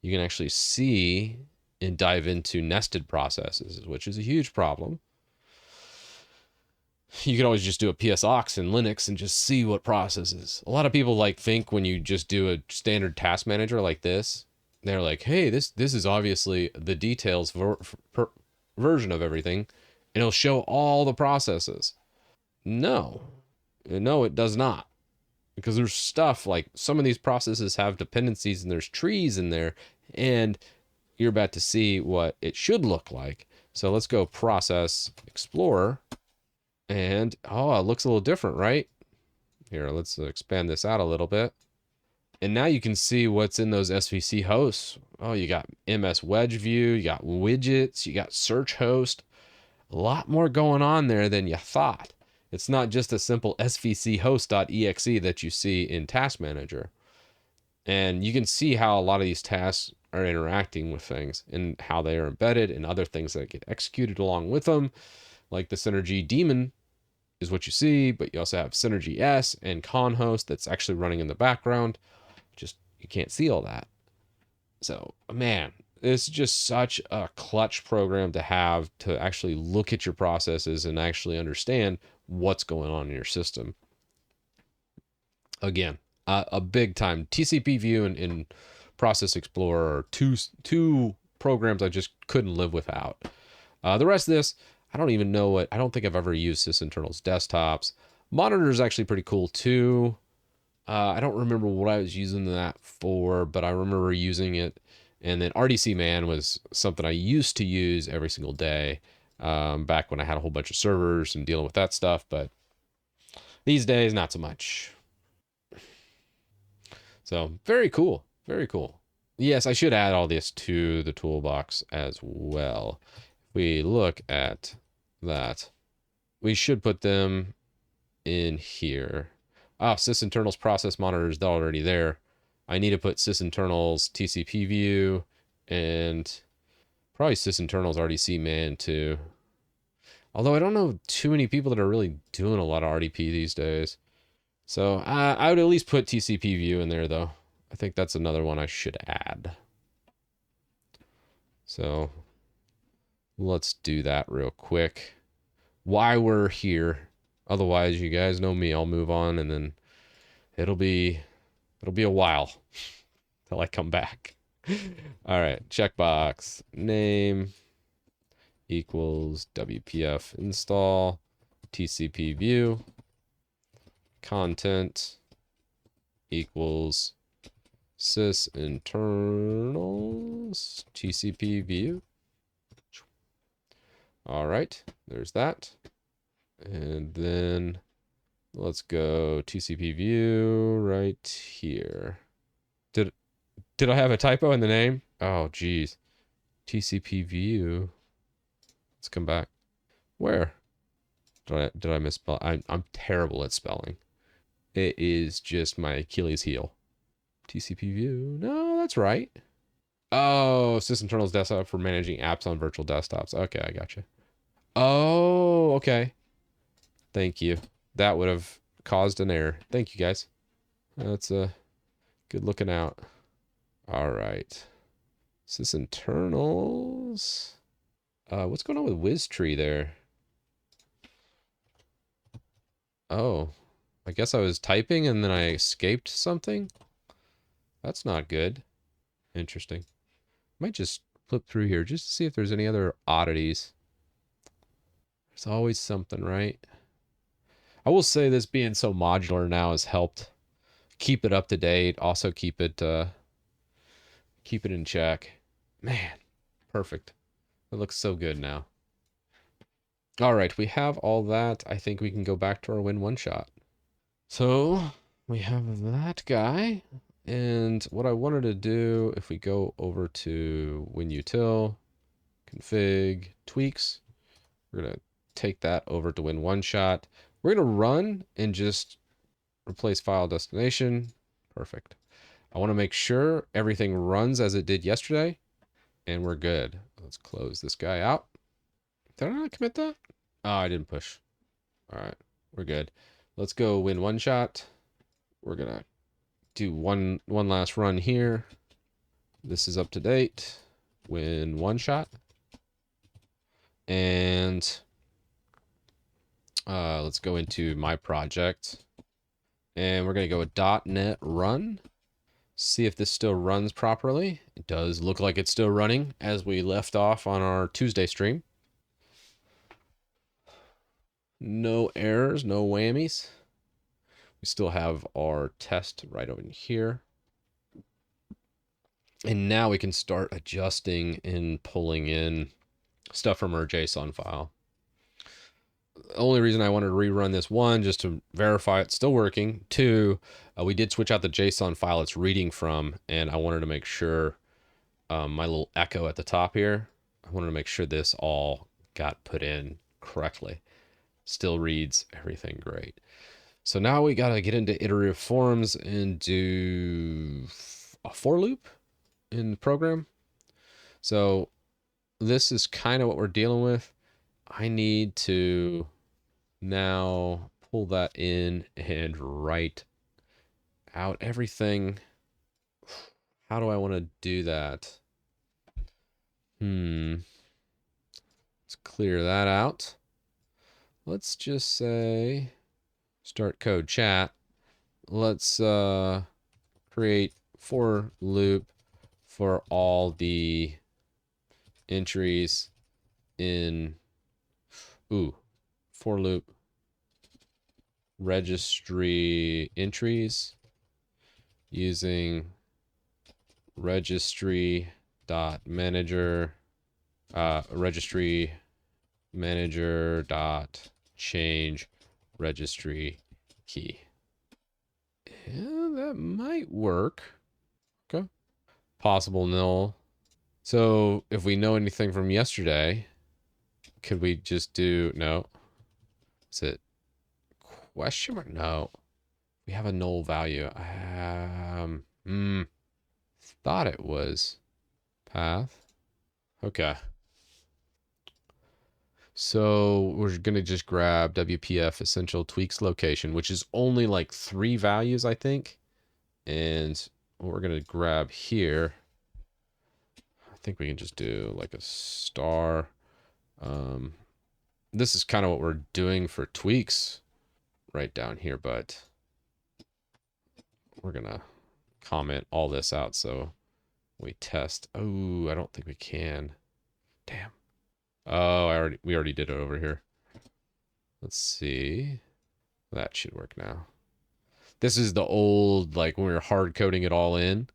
S1: You can actually see and dive into nested processes, which is a huge problem. You can always just do a PSOX in Linux and just see what processes. A lot of people think when you just do a standard task manager like this, they're like, hey, this is obviously the details version of everything. and it'll show all the processes. No, no, it does not. Because there's stuff like some of these processes have dependencies and there's trees in there, and you're about to see what it should look like. So let's go Process Explorer, and oh, it looks a little different, right? Here, let's expand this out a little bit. And now you can see what's in those SVC hosts. Oh, you got MS Wedge View, you got widgets, you got search host. A lot more going on there than you thought. It's not just a simple svc host.exe that you see in Task Manager. And you can see how a lot of these tasks are interacting with things and how they are embedded and other things that get executed along with them. Like the Synergy daemon is what you see, but you also have Synergy S and Con host that's actually running in the background. Just you can't see all that. So, man, it's just such a clutch program to have to actually look at your processes and actually understand what's going on in your system. Again, a big time TCP view and Process Explorer are two programs I just couldn't live without. The rest of this, I don't even know what. I don't think I've ever used Sysinternal's desktops. Monitor is actually pretty cool too. I don't remember what I was using that for, but I remember using it. And then RDC Man was something I used to use every single day back when I had a whole bunch of servers and dealing with that stuff. But these days, not so much. So very cool. Very cool. Yes, I should add all this to the toolbox as well. If we look at that, we should put them in here. Ah, Sysinternal's process monitor is already there. I need to put Sysinternal's TCP view and probably Sysinternal's RDC man too. Although I don't know too many people that are really doing a lot of RDP these days. So I would at least put TCP view in there though. I think that's another one I should add. So let's do that real quick. Why we're here. Otherwise, you guys know me. I'll move on and then it'll be a while till I come back. All right, checkbox name equals WPF install TCP view content equals sysinternals TCP view. All right, there's that. And then let's go TCP view right here. Did I have a typo in the name? Oh, geez. TCP view. Let's come back. Where? Did I misspell? I'm terrible at spelling. It is just my Achilles heel. TCP view. No, that's right. Oh, Sysinternal's desktop for managing apps on virtual desktops. Okay, I gotcha. Oh, okay. Thank you. That would have caused an error. Thank you, guys. That's a good looking out. All right. Sysinternals. What's going on with WizTree there? Oh, I guess I was typing and then I escaped something. That's not good. Interesting. Might just flip through here just to see if there's any other oddities. There's always something, right? I will say this being so modular now has helped keep it up to date. Also keep it in check. Man, perfect. It looks so good now. All right, we have all that. I think we can go back to our WinOneShot. So we have that guy. And what I wanted to do, if we go over to WinUtil, config, tweaks, we're going to take that over to WinOneShot. We're going to run and just replace file destination. Perfect. I want to make sure everything runs as it did yesterday, and we're good. Let's close this guy out. Did I not commit that? Oh, I didn't push. All right, we're good. Let's go WinOneShot. We're going to do one last run here. This is up to date. WinOneShot. And let's go into my project. And we're going to go with .NET run. See if this still runs properly. It does look like it's still running as we left off on our Tuesday stream. No errors, no whammies. We still have our test right over here. And now we can start adjusting and pulling in stuff from our JSON file. The only reason I wanted to rerun this, one, just to verify it's still working. Two, we did switch out the JSON file it's reading from, and I wanted to make sure my little echo at the top here, I wanted to make sure this all got put in correctly. Still reads everything great. So now we got to get into iterative forms and do a for loop in the program. So this is kind of what we're dealing with. I need to now pull that in and write out everything. How do I want to do that? Let's clear that out. Let's just say start code chat. Let's create for loop for all the entries in for loop registry entries using registry dot manager registry manager dot change registry key. Yeah, that might work. Okay. Possible null. So if we know anything from yesterday, could we just do no? Is it question mark? No. We have a null value. Thought it was path. Okay. So we're going to just grab WPF essential tweaks location, which is only like 3 values, I think. And what we're going to grab here, I think we can just do like a star. This is kind of what we're doing for tweaks right down here, but we're going to comment all this out so we test. Oh, I don't think we can. Damn. Oh, we already did it over here. Let's see. That should work now. This is the old, like when we were hard coding it all in.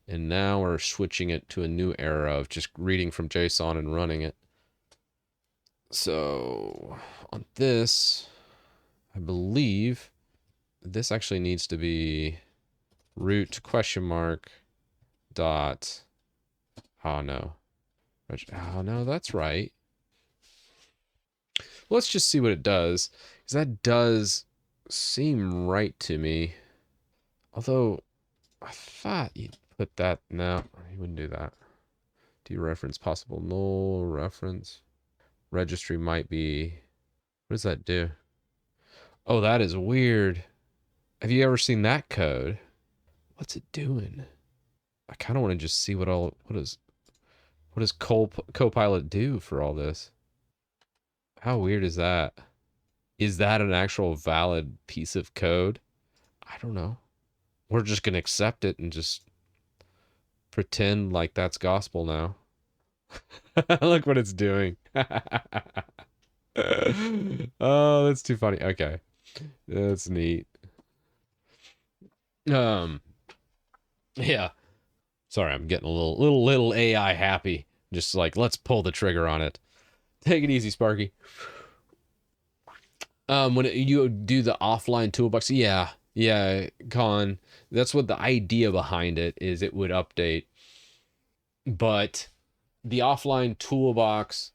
S1: And now we're switching it to a new era of just reading from JSON and running it. So on this, I believe this actually needs to be root question mark dot. Oh no. Oh no, that's right. Let's just see what it does, because that does seem right to me. Although I thought you'd put that. No, you wouldn't do that. Dereference possible null reference. Registry might be. What does that do? Oh, that is weird. Have you ever seen that code? What's it doing? I kind of want to just see what does Copilot do for all this? How weird is that? Is that an actual valid piece of code? I don't know. We're just going to accept it and just pretend like that's gospel now. Look what it's doing. Oh, that's too funny. Okay. That's neat. Yeah. Sorry, I'm getting a little AI happy. Just like, let's pull the trigger on it. Take it easy, Sparky. When you do the offline toolbox, yeah, Con. That's what the idea behind it is. It would update, but the offline toolbox,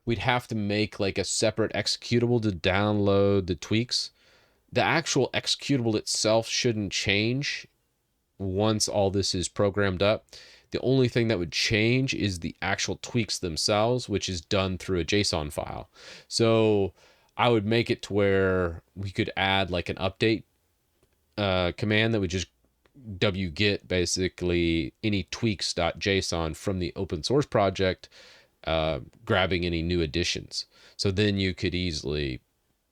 S1: we'd have to make like a separate executable to download the tweaks. The actual executable itself shouldn't change once all this is programmed up. The only thing that would change is the actual tweaks themselves, which is done through a JSON file. So I would make it to where we could add like an update command that would just wget basically any tweaks.json from the open source project, grabbing any new additions. So then you could easily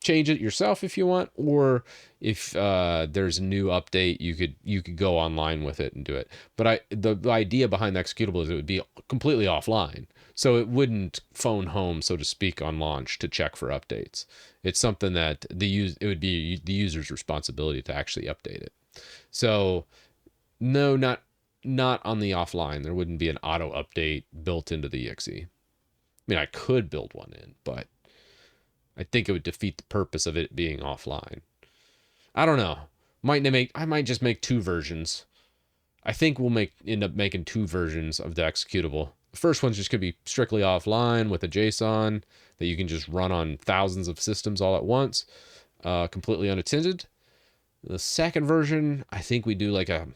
S1: change it yourself if you want, or if there's a new update, you could go online with it and do it. But the idea behind the executable is it would be completely offline, so it wouldn't phone home, so to speak, on launch to check for updates. It's something that it would be the user's responsibility to actually update it. So no, not on the offline. There wouldn't be an auto update built into the exe. I mean, I could build one in, but I think it would defeat the purpose of it being offline. I don't know. I might just make 2 versions. I think we'll end up making 2 versions of the executable. The first one's just gonna be strictly offline with a JSON that you can just run on thousands of systems all at once, completely unattended. The second version, I think we do like a,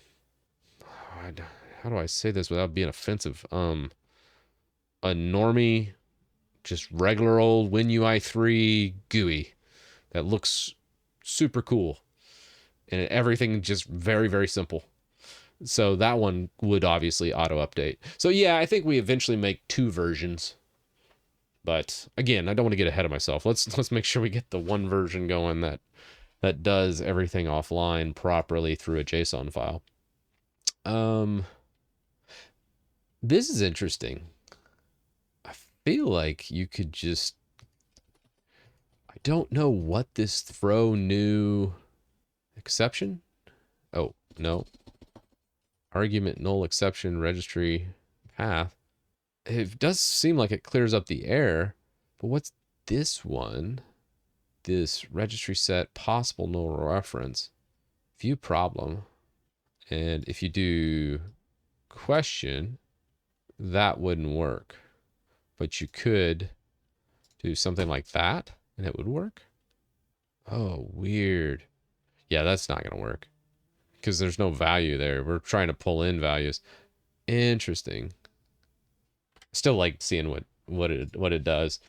S1: how do I say this without being offensive? A normie, just regular old WinUI 3 GUI that looks super cool, and everything just very, very simple. So that one would obviously auto update. So yeah, I think we eventually make 2 versions. But again, I don't want to get ahead of myself. Let's make sure we get the one version going that does everything offline properly through a JSON file. This is interesting. I feel like you could just, I don't know what this throw new exception. Oh, no. Argument null exception registry path. It does seem like it clears up the error, but what's this one? This registry set possible null reference. View problem. And if you do question, that wouldn't work. But you could do something like that and it would work. Oh, weird. Yeah, that's not going to work because there's no value there. We're trying to pull in values. Interesting. Still like seeing what it does.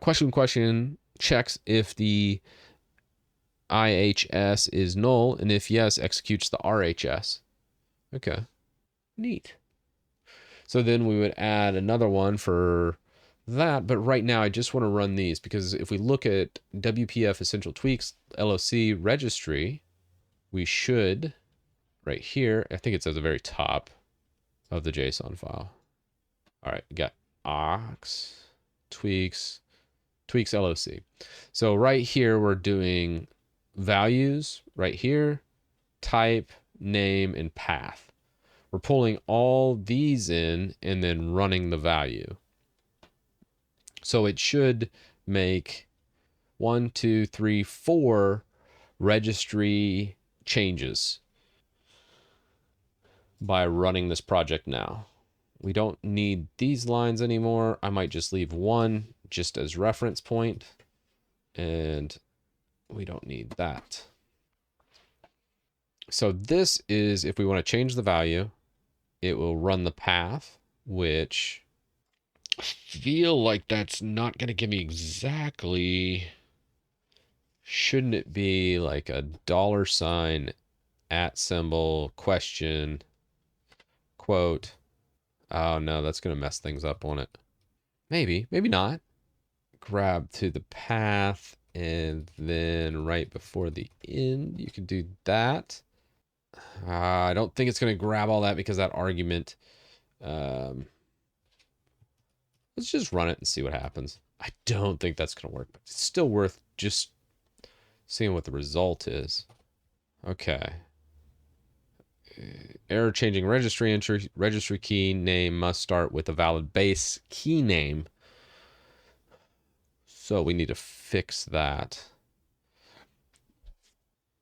S1: Question checks if the IHS is null, and if yes, executes the RHS. Okay, neat. So then we would add another one for that, but right now I just want to run these because if we look at WPF Essential Tweaks LOC registry, we should, right here, I think it's at the very top of the JSON file. All right, we got aux, tweaks LOC. So right here, we're doing values right here, type, name, and path. We're pulling all these in and then running the value. So it should make 1, 2, 3, 4 registry changes by running this project now. We don't need these lines anymore. I might just leave 1 just as reference point, and we don't need that. So this is if we want to change the value, it will run the path, which I feel like that's not going to give me exactly. Shouldn't it be like a $, @ question, quote? Oh no, that's going to mess things up, won't it? Maybe not. Grab to the path, and then right before the end, you can do that. I don't think it's going to grab all that because that argument. Let's just run it and see what happens. I don't think that's going to work, but it's still worth just seeing what the result is. Okay. Error changing registry entry. Registry key name must start with a valid base key name. So we need to fix that.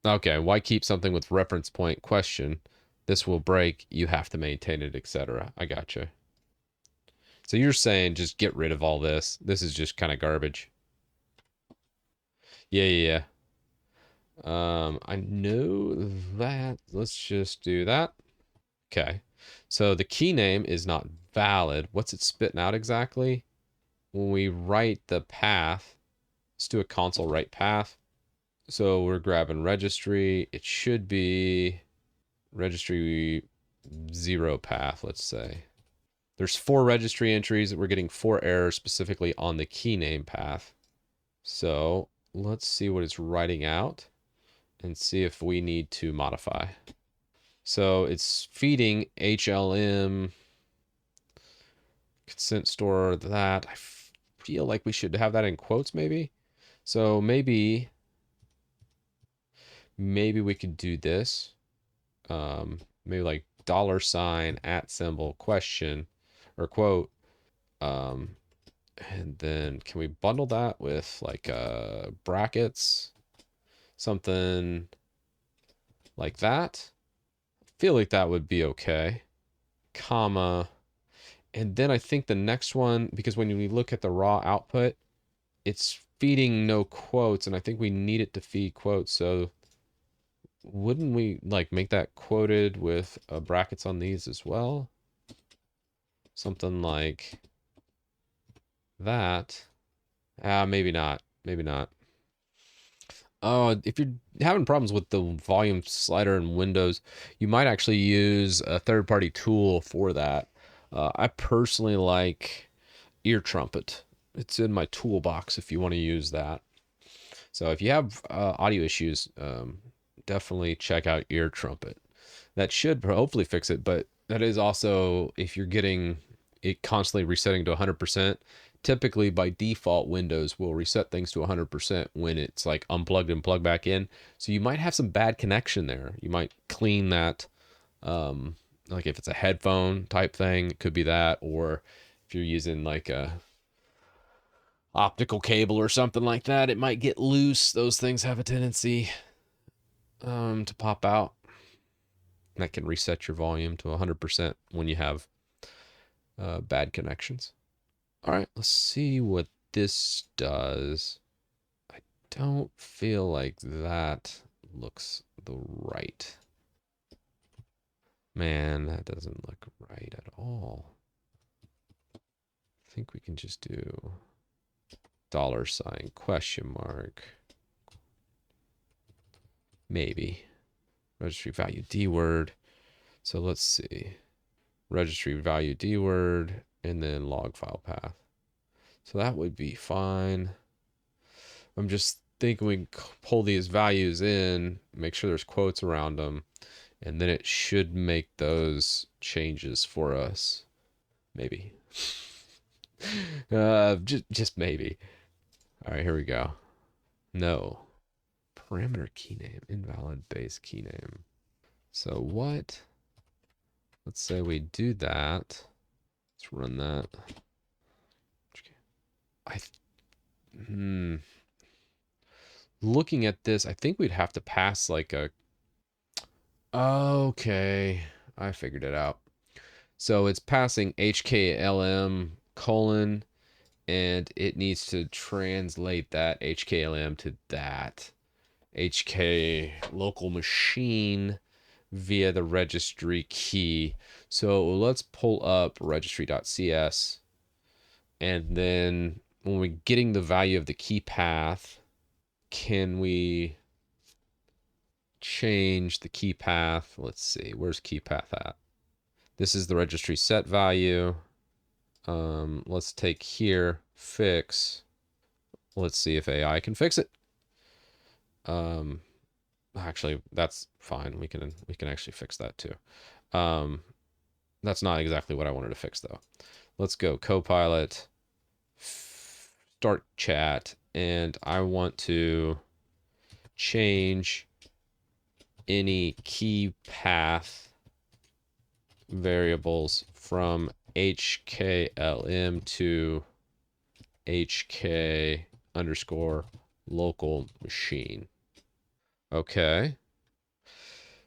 S1: Okay, why keep something with reference point question? This will break. You have to maintain it, etc. I gotcha. So you're saying just get rid of all this. This is just kind of garbage. Yeah. I know that. Let's just do that. Okay. So the key name is not valid. What's it spitting out exactly? When we write the path, let's do a console write path. So we're grabbing registry. It should be registry 0 path, let's say. There's 4 registry entries. We're getting 4 errors specifically on the key name path. So let's see what it's writing out and see if we need to modify. So it's feeding HLM consent store that. I feel like we should have that in quotes maybe. So maybe we could do this. Maybe like $ at symbol question or quote. And then can we bundle that with like brackets, something like that? I feel like that would be okay. Comma. And then I think the next one, because when we look at the raw output, it's feeding no quotes, and I think we need it to feed quotes. So wouldn't we like make that quoted with brackets on these as well? Something like that. Maybe not. Maybe not. If you're having problems with the volume slider in Windows, you might actually use a third-party tool for that. I personally like Ear Trumpet. It's in my toolbox if you want to use that. So if you have audio issues, definitely check out Ear Trumpet. That should hopefully fix it, but that is also if you're getting it constantly resetting to 100%. Typically by default, Windows will reset things to 100% when it's like unplugged and plugged back in. So you might have some bad connection there. You might clean that. Like if it's a headphone type thing, it could be that. Or if you're using like a optical cable or something like that, it might get loose. Those things have a tendency to pop out. That can reset your volume to 100% when you have bad connections. All right, let's see what this does. I don't feel like that looks the right. Man, that doesn't look right at all. I think we can just do $ question mark. Maybe. Registry value D word. So let's see. Registry value D word and then log file path. So that would be fine. I'm just thinking we can pull these values in, make sure there's quotes around them, and then it should make those changes for us. Maybe. Just maybe. All right, here we go. No. Parameter key name, invalid base key name. So what? Let's say we do that. Let's run that. Looking at this, I think we'd have to pass like a. Okay, I figured it out. So it's passing HKLM colon, and it needs to translate that HKLM to that HK local machine via the registry key. So let's pull up registry.cs, and then when we're getting the value of the key path, can we change the key path? Let's see, where's key path at? This is the registry set value. Let's take here, fix. Let's see if AI can fix it. Actually, that's fine. We can actually fix that too. That's not exactly what I wanted to fix though. Let's go Copilot, start chat, and I want to change any key path variables from HKLM to HK underscore local machine. Okay.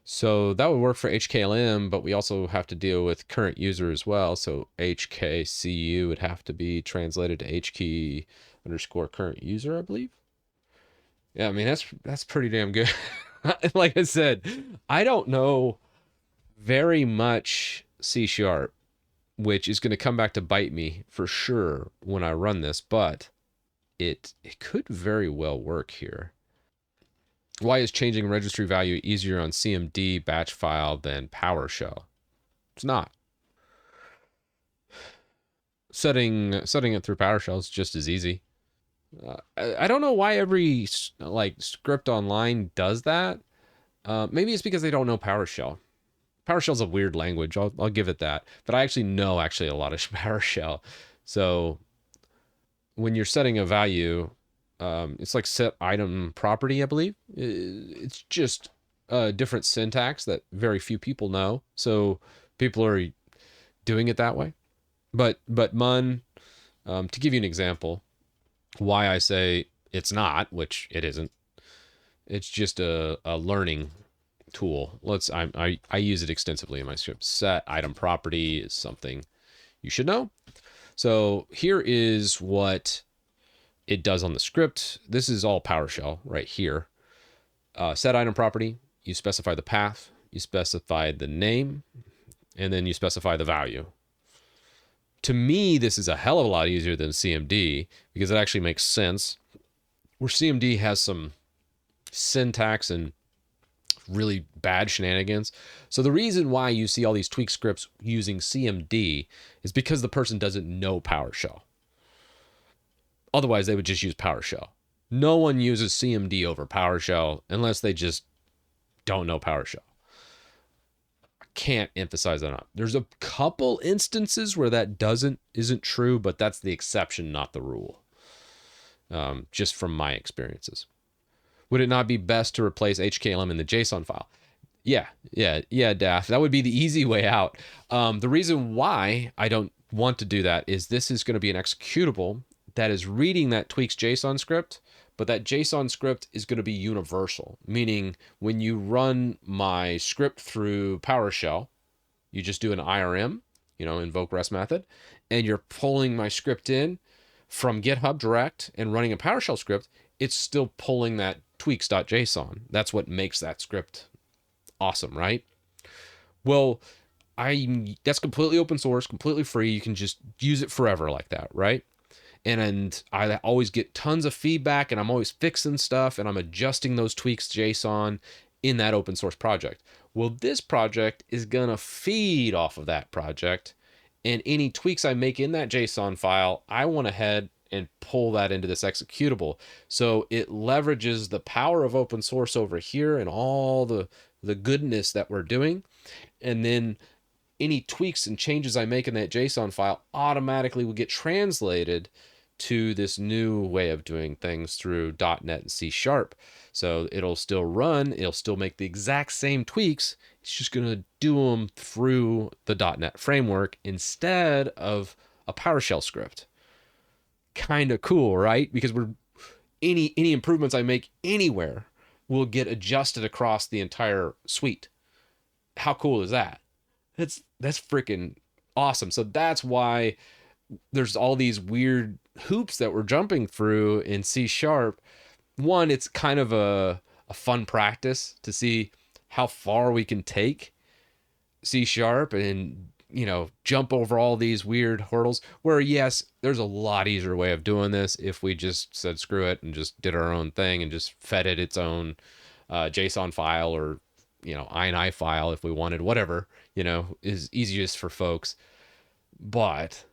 S1: So that would work for HKLM, but we also have to deal with current user as well. So HKCU would have to be translated to HK underscore current user, I believe. Yeah, I mean, that's pretty damn good. Like I said, I don't know very much C#, which is going to come back to bite me for sure when I run this, but it could very well work here. Why is changing registry value easier on CMD batch file than PowerShell? It's not. setting it through PowerShell is just as easy. I don't know why every like script online does that. Maybe it's because they don't know PowerShell. PowerShell's a weird language. I'll give it that. But I actually know a lot of PowerShell. So when you're setting a value, it's like set item property, I believe. It's just a different syntax that very few people know. So people are doing it that way. But mun, to give you an example, why I say it's not, which it isn't. It's just a learning tool. I use it extensively in my script. Set item property is something you should know. So here is what it does on the script. This is all PowerShell right here. Set item property, you specify the path, you specify the name, and then you specify the value. To me, this is a hell of a lot easier than CMD because it actually makes sense. Where CMD has some syntax and really bad shenanigans. So the reason why you see all these tweak scripts using CMD is because the person doesn't know PowerShell. Otherwise, they would just use PowerShell. No one uses CMD over PowerShell unless they just don't know PowerShell. I can't emphasize that enough. There's a couple instances where that isn't true, but that's the exception, not the rule. Just from my experiences. Would it not be best to replace HKLM in the JSON file? Yeah, Daff. That would be the easy way out. The reason why I don't want to do that is this is going to be an executable that is reading that Tweaks.json script, but that JSON script is going to be universal, meaning when you run my script through PowerShell, you just do an IRM, invoke REST method, and you're pulling my script in from GitHub direct and running a PowerShell script, it's still pulling that tweaks.json. That's what makes that script awesome, right? Well, that's completely open source, completely free. You can just use it forever like that, right? And I always get tons of feedback, and I'm always fixing stuff, and I'm adjusting those tweaks JSON in that open source project. Well, this project is gonna feed off of that project, and any tweaks I make in that JSON file, I went ahead and pull that into this executable. So it leverages the power of open source over here and all the goodness that we're doing. And then any tweaks and changes I make in that JSON file automatically will get translated to this new way of doing things through .NET and C#. So it'll still run, it'll still make the exact same tweaks. It's just going to do them through the .NET framework instead of a PowerShell script. Kind of cool, right? Because any improvements I make anywhere will get adjusted across the entire suite. How cool is that? That's freaking awesome. So that's why there's all these weird hoops that we're jumping through in C#. One, it's kind of a fun practice to see how far we can take C# and jump over all these weird hurdles where, yes, there's a lot easier way of doing this if we just said screw it and just did our own thing and just fed it its own JSON file or INI file if we wanted, whatever is easiest for folks. But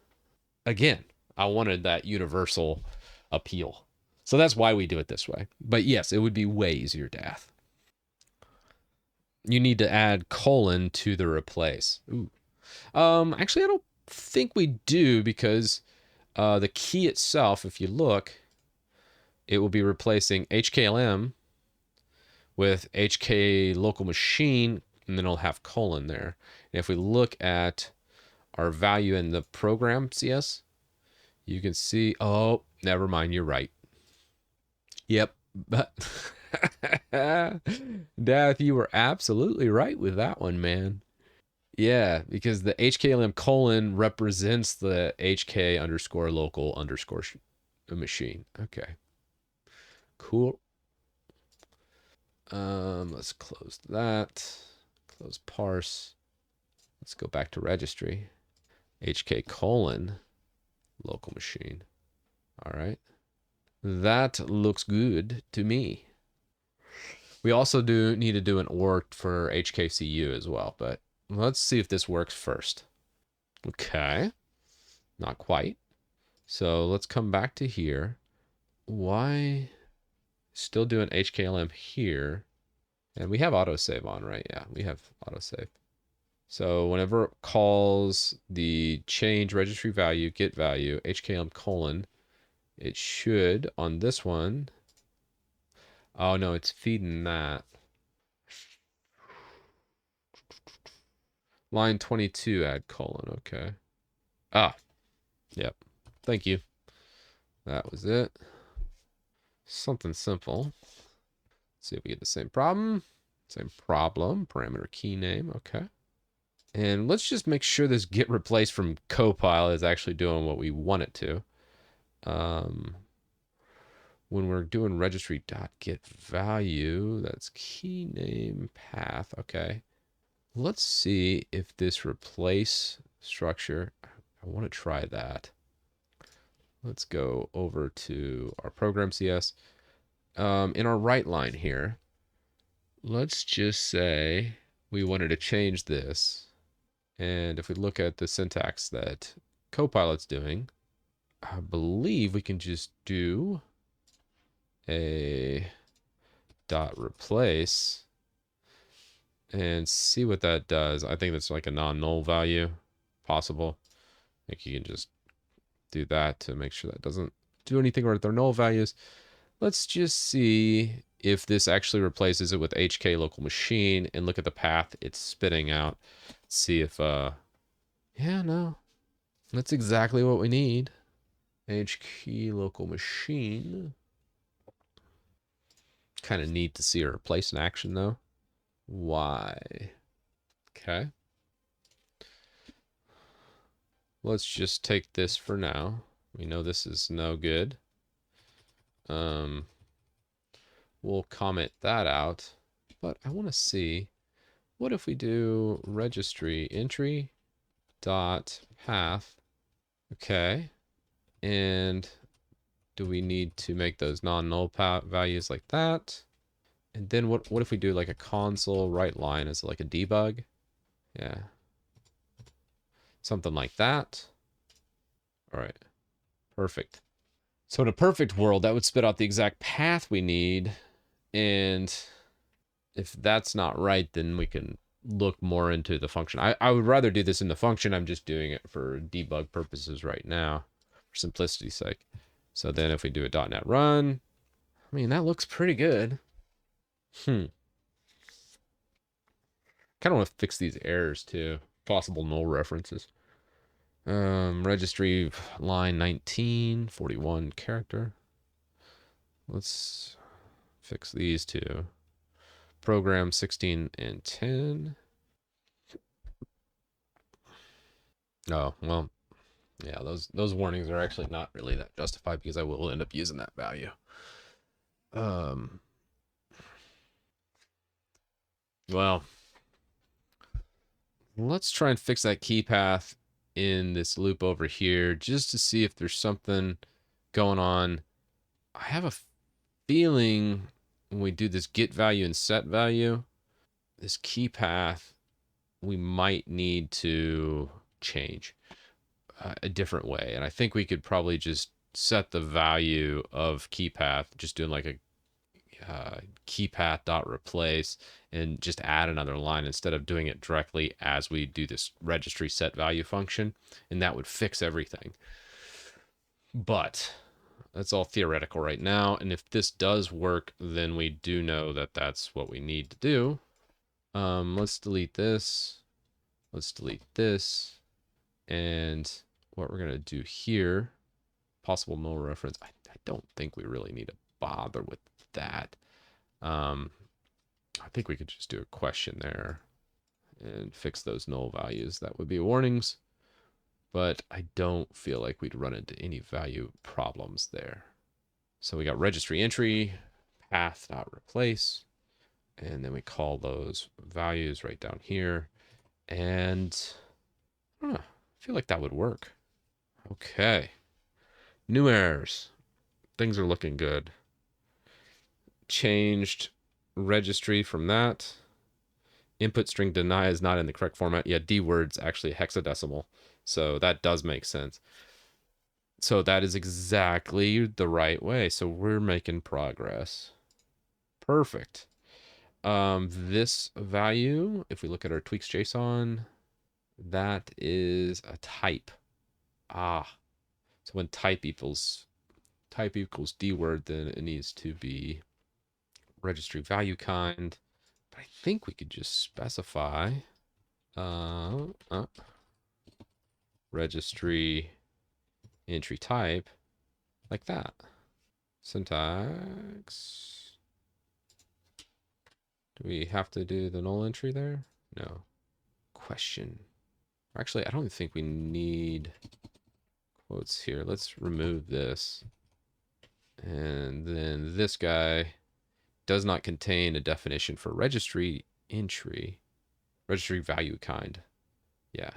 S1: again, I wanted that universal appeal, so that's why we do it this way. But yes, it would be way easier, Dath. You need to add colon to the replace. Ooh. Actually, I don't think we do because the key itself, if you look, it will be replacing HKLM with HK local machine, and then it'll have colon there. And if we look at our value in the program CS, you can see, oh, never mind, you're right. Yep. Dath, you were absolutely right with that one, man. Yeah, because the HKLM colon represents the HK underscore local underscore machine. Okay. Cool. Let's close that. Close parse. Let's go back to registry. HK colon local machine. All right. That looks good to me. We also do need to do an OR for HKCU as well, but let's see if this works first. Okay. Not quite. So let's come back to here. Why still doing HKLM here? And we have autosave on, right? Yeah, we have autosave. So whenever it calls the change registry value, get value, HKLM colon, it should on this one. Oh no, it's feeding that. Line 22 add colon, okay. Ah, yep. Thank you. That was it. Something simple. Let's see if we get the same problem. Same problem, parameter key name, okay. And let's just make sure this get replaced from copilot is actually doing what we want it to. When we're doing registry.get value, that's key name path, okay. Let's see if this replace structure, I want to try that. Let's go over to our program CS. In our right line here, let's just say we wanted to change this. And if we look at the syntax that Copilot's doing, I believe we can just do a dot replace and see what that does. I think that's like a non-null value possible. I think you can just do that to make sure that doesn't do anything with their null values. Let's just see if this actually replaces it with HK local machine and look at the path it's spitting out. See if, yeah, no, that's exactly what we need. HK local machine. Kind of neat to see a replace in action though. Why? Okay. Let's just take this for now. We know this is no good. We'll comment that out, but I want to see, what if we do registry entry dot path? Okay. And do we need to make those non-null values like that? And then what if we do like a console write line as like a debug? Yeah. Something like that. All right. Perfect. So in a perfect world, that would spit out the exact path we need. And if that's not right, then we can look more into the function. I would rather do this in the function. I'm just doing it for debug purposes right now, for simplicity's sake. So then if we do a .NET run, I mean, that looks pretty good. Kind of want to fix these errors too. Possible null references. Registry line 19, 41 character. Let's fix these two. Program 16 and 10. Oh, well, yeah, those warnings are actually not really that justified because I will end up using that value. Well, let's try and fix that key path in this loop over here just to see if there's something going on. I have a feeling when we do this get value and set value, this key path, we might need to change a different way. And I think we could probably just set the value of key path, just doing like a key path dot replace and just add another line instead of doing it directly as we do this registry set value function. And that would fix everything. But that's all theoretical right now. And if this does work, then we do know that that's what we need to do. Let's delete this. Let's delete this. And what we're going to do here, possible null reference. I don't think we really need to bother with that. I think we could just do a question there and fix those null values. That would be warnings. But I don't feel like we'd run into any value problems there. So we got registry entry, path.replace, and then we call those values right down here. And I don't know, I feel like that would work. Okay. New errors. Things are looking good. Changed registry from that. Input string deny is not in the correct format. Yeah, D word's actually hexadecimal. So that does make sense. So that is exactly the right way. So we're making progress. Perfect. This value, if we look at our Tweaks.json, that is a type. Ah, so when type equals dword, then it needs to be registry value kind. But I think we could just specify registry entry type like that. Syntax. Do we have to do the null entry there? No. Question. Actually, I don't think we need quotes here. Let's remove this. And then this guy does not contain a definition for registry entry. Registry value kind. Yeah.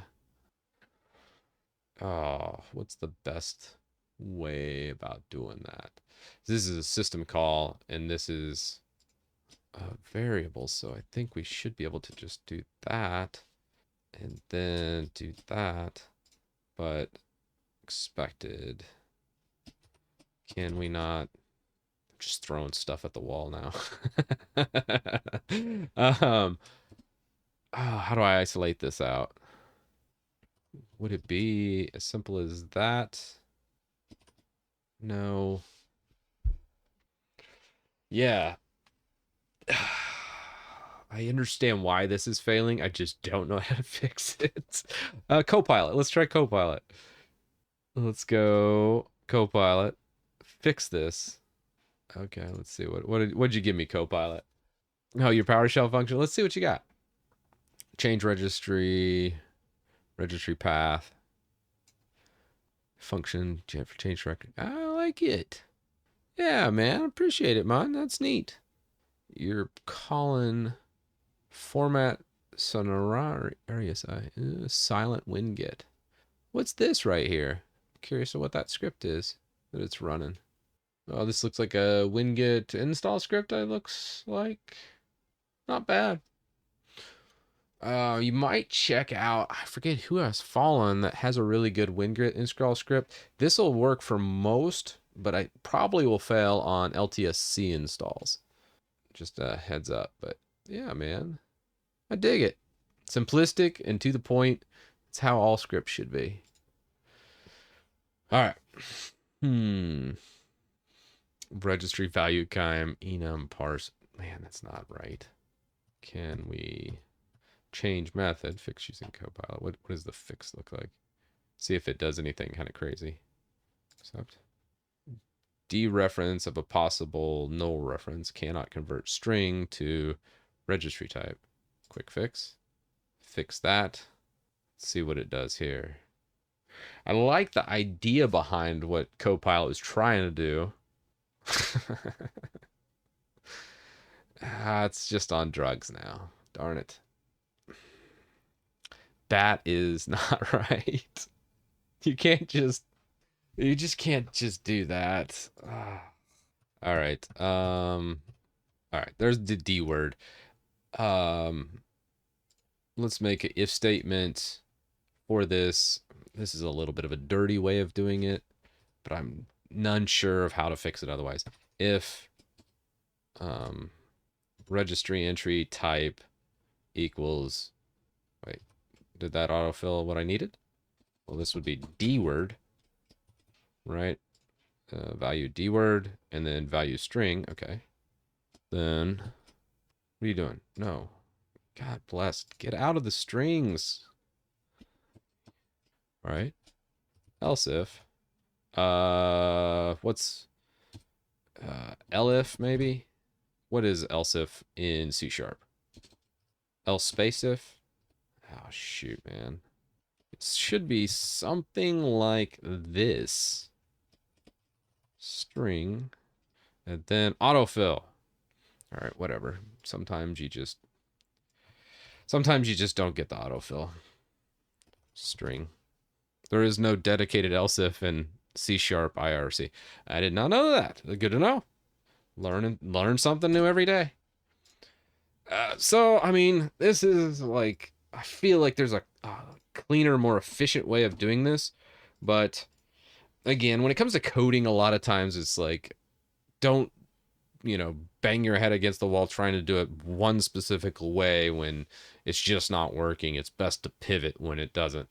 S1: Oh, what's the best way about doing that? This is a system call, and this is a variable, so I think we should be able to just do that and then do that, but expected. Can we not? Just throwing stuff at the wall now. How do I isolate this out? Would it be as simple as that? No. Yeah. I understand why this is failing. I just don't know how to fix it. Copilot. Let's try Copilot. Let's go Copilot. Fix this. Okay, let's see. What'd you give me, Copilot? Oh, your PowerShell function. Let's see what you got. Change registry path, function, change record. I like it. Yeah, man. Appreciate it, man. That's neat. You're calling format sonorarius silent winget. What's this right here? Curious of what that script is that it's running. Oh, this looks like a winget install script. It looks like not bad. You might check out, I forget who has fallen that has a really good winget install script. This will work for most, but I probably will fail on LTSC installs. Just a heads up. But yeah, man, I dig it. Simplistic and to the point. It's how all scripts should be. All right. Registry value kind enum parse. Man, that's not right. Can we change method, fix using Copilot? What does the fix look like? See if it does anything kind of crazy. Except dereference of a possible null reference cannot convert string to registry type. Quick fix. Fix that. Let's see what it does here. I like the idea behind what Copilot is trying to do. It's just on drugs now. Darn it. That is not right. You just can't just do that. All right. All right. There's the D word. Let's make an if statement for this. This is a little bit of a dirty way of doing it, but I'm none sure of how to fix it otherwise. If registry entry type equals, wait, did that autofill what I needed? Well, this would be D word, right? Value D word and then value string. Okay. Then what are you doing? No. God bless. Get out of the strings. All right. Else if. What's elif maybe? What is else if in C#? Else space if? Oh shoot, man. It should be something like this. String and then autofill. All right, whatever. Sometimes you just don't get the autofill. String. There is no dedicated else if in C# IRC. I did not know that. Good to know. Learn something new every day. So I mean, this is like, I feel like there's a cleaner, more efficient way of doing this, but again, when it comes to coding, a lot of times it's like, don't, bang your head against the wall trying to do it one specific way when it's just not working. It's best to pivot when it doesn't.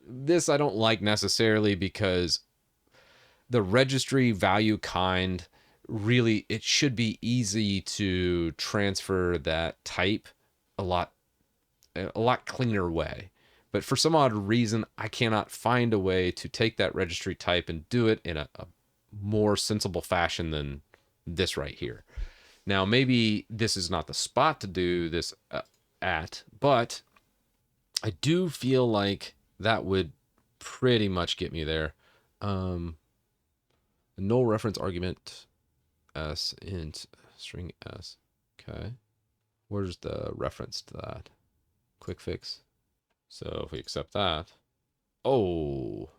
S1: This I don't like necessarily because the registry value kind, really, it should be easy to transfer that type a lot cleaner way. But for some odd reason, I cannot find a way to take that registry type and do it in a more sensible fashion than this right here. Now, maybe this is not the spot to do this at, but I do feel like that would pretty much get me there. Um, null reference argument s int string s. Okay. Where's the reference to that? Quick fix. So if we accept that, oh,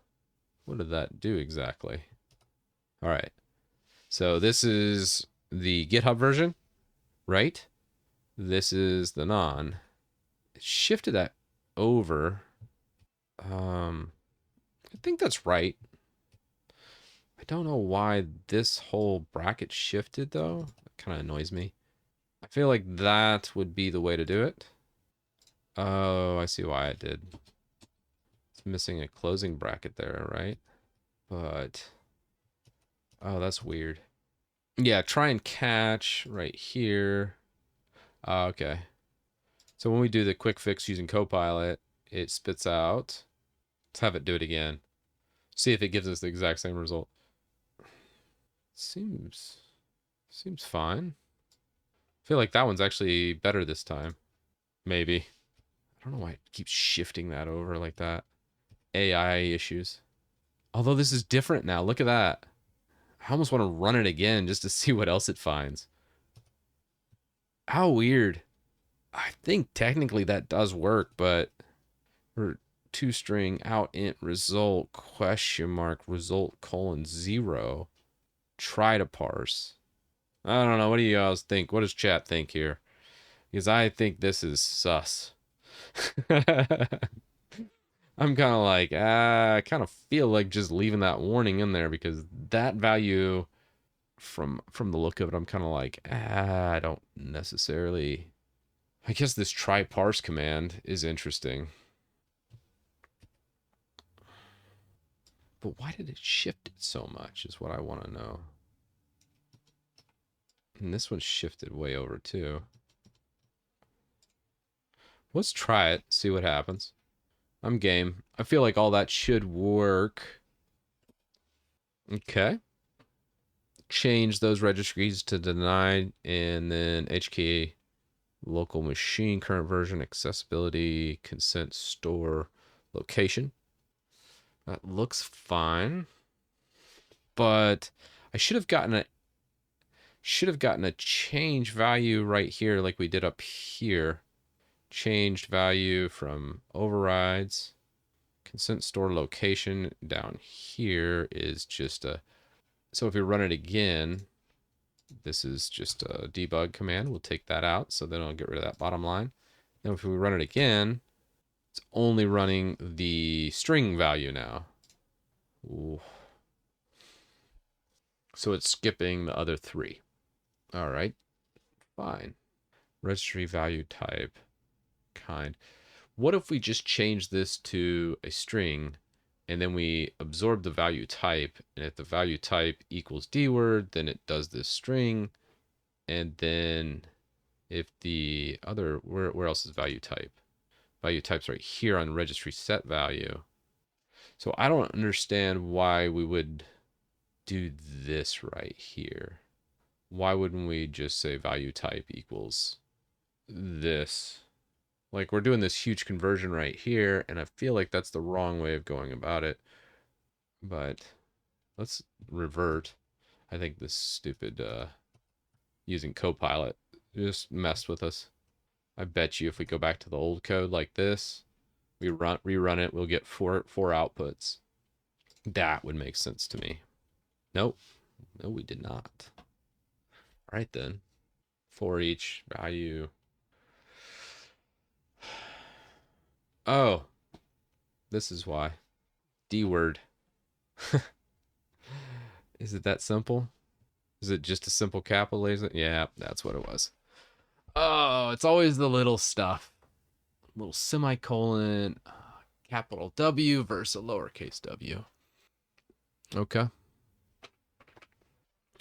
S1: what did that do exactly? All right. So this is the GitHub version, right? This is the non. It shifted that over. I think that's right. I don't know why this whole bracket shifted though. It kind of annoys me. I feel like that would be the way to do it. Oh, I see why it did. It's missing a closing bracket there, right? But, oh, that's weird. Yeah, try and catch right here. Okay. So when we do the quick fix using Copilot, it spits out. Let's have it do it again. See if it gives us the exact same result. Seems fine. I feel like that one's actually better this time. Maybe. I don't know why it keeps shifting that over like that. AI issues. Although this is different now. Look at that. I almost want to run it again just to see what else it finds. How weird. I think technically that does work, but for toString out int result question mark result colon 0. Try to parse. I don't know. What do you guys think? What does chat think here? Because I think this is sus. I'm kind of like, I kind of feel like just leaving that warning in there because that value, from the look of it, I'm kind of like, I don't necessarily. I guess this try parse command is interesting. But why did it shift it so much is what I want to know. And this one shifted way over too. Let's try it, see what happens. I'm game. I feel like all that should work. Okay. Change those registries to denied, and then HK local machine, current version, accessibility, consent, store, location. That looks fine. But I should have gotten a change value right here like we did up here. Changed value from overrides. Consent store location down here is just a, so if we run it again, this is just a debug command. We'll take that out, so then I'll get rid of that bottom line. Now if we run it again, it's only running the string value now. Ooh. So it's skipping the other three. All right, fine. Registry value type, kind. What if we just change this to a string and then we absorb the value type, and if the value type equals dword, then it does this string, and then if the other, where else is value type? Value type's right here on registry set value. So I don't understand why we would do this right here. Why wouldn't we just say value type equals this? Like, we're doing this huge conversion right here, and I feel like that's the wrong way of going about it. But let's revert. I think this stupid using Copilot just messed with us. I bet you if we go back to the old code like this, we rerun it, we'll get four outputs. That would make sense to me. Nope. No, we did not. All right then. For each value. Oh, this is why. D word. Is it that simple? Is it just a simple capitalization? Yeah, that's what it was. Oh, it's always the little stuff. Little semicolon, capital W versus a lowercase w. Okay.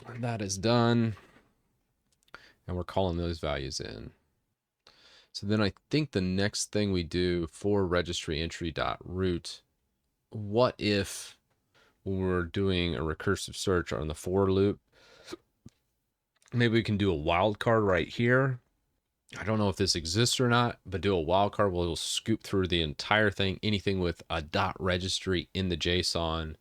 S1: And that is done. And we're calling those values in. So then I think the next thing we do for registry entry dot root, what if when we're doing a recursive search on the for loop, maybe we can do a wildcard right here. I don't know if this exists or not, but do a wildcard. We'll scoop through the entire thing. Anything with a dot registry in the JSON,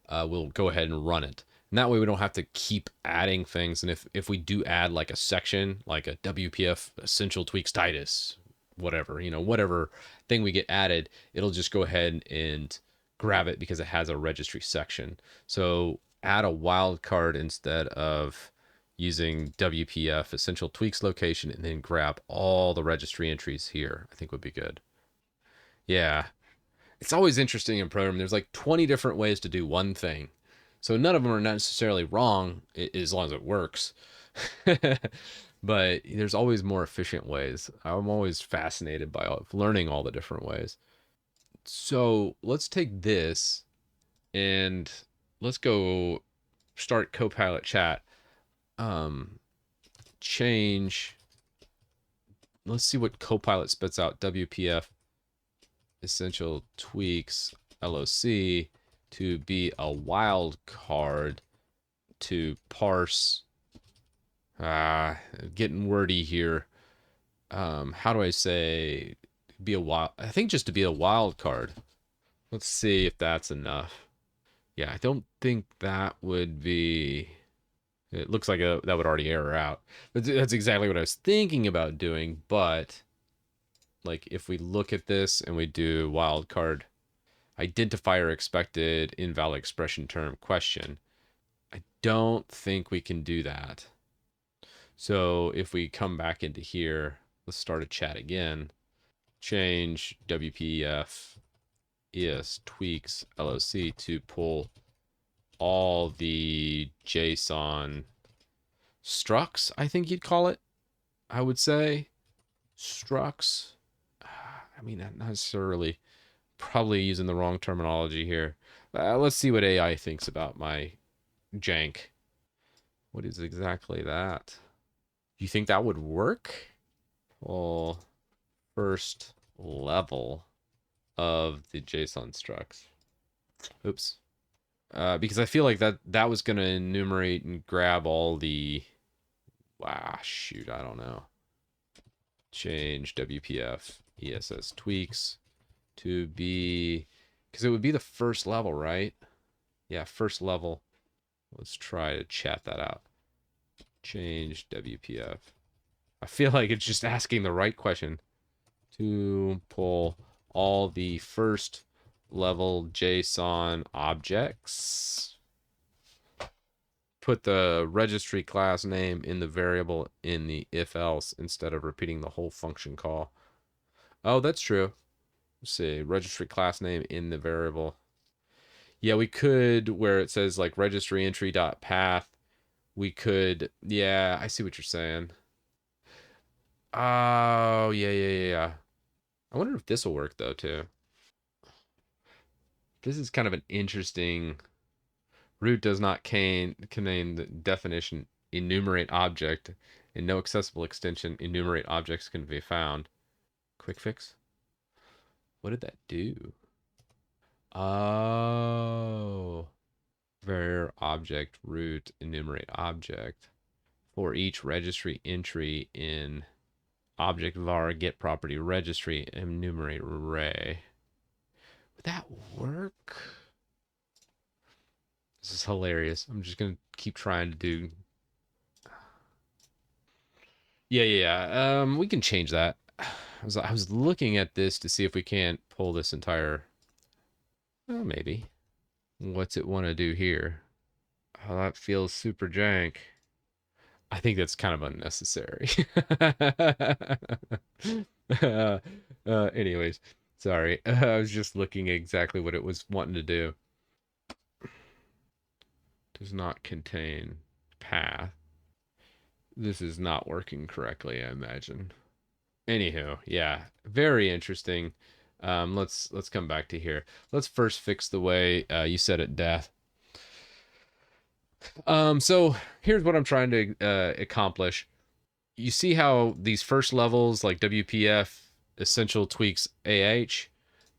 S1: we'll go ahead and run it. And that way we don't have to keep adding things. And if we do add like a section, like a WPF essential tweaks Titus, whatever, whatever thing we get added, it'll just go ahead and grab it because it has a registry section. So add a wildcard instead of using WPF essential tweaks location and then grab all the registry entries here, I think would be good. Yeah. It's always interesting in programming. There's like 20 different ways to do one thing. So none of them are necessarily wrong as long as it works. But there's always more efficient ways. I'm always fascinated by learning all the different ways. So let's take this and let's go start Copilot chat. Change. Let's see what Copilot spits out. WPF essential tweaks LOC to be a wild card to parse. Getting wordy here. How do I say be a wild? I think just to be a wild card. Let's see if that's enough. Yeah, I don't think that would be. It looks like that would already error out. But that's exactly what I was thinking about doing. But like if we look at this and we do wildcard identifier expected invalid expression term question, I don't think we can do that. So if we come back into here, let's start a chat again. Change WPF ES tweaks LOC to pull all the JSON structs, I think you'd call it. I would say structs. I mean, not necessarily, probably using the wrong terminology here. Let's see what AI thinks about my jank. What is exactly that? Do you think that would work? Well, first level of the JSON structs. Oops. Because I feel like that was going to enumerate and grab all the... shoot, I don't know. Change WPF ESS tweaks to be... Because it would be the first level, right? Yeah, first level. Let's try to chat that out. Change WPF. I feel like it's just asking the right question. To pull all the first level JSON objects. Put the registry class name in the variable in the if else instead of repeating the whole function call. Oh, that's true. Let's see. Registry class name in the variable. Yeah, we could, where it says like registry entry dot path, we could, yeah, I see what you're saying. Oh, yeah. I wonder if this will work though too. This is kind of an interesting. Root does not contain the definition enumerate object, and no accessible extension enumerate objects can be found. Quick fix. What did that do? Oh, var object root enumerate object for each registry entry in object var get property registry enumerate array. Would that work? This is hilarious. I'm just gonna keep trying to do. Yeah. We can change that. I was looking at this to see if we can't pull this entire. Oh, maybe. What's it want to do here? Oh, that feels super jank. I think that's kind of unnecessary. Anyways, sorry. I was just looking at exactly what it was wanting to do. does not contain path. This is not working correctly, I imagine. Anywho, yeah, very interesting. Let's come back to here. Let's first fix the way you set it death. So here's what I'm trying to accomplish. You see how these first levels like WPF essential tweaks AH,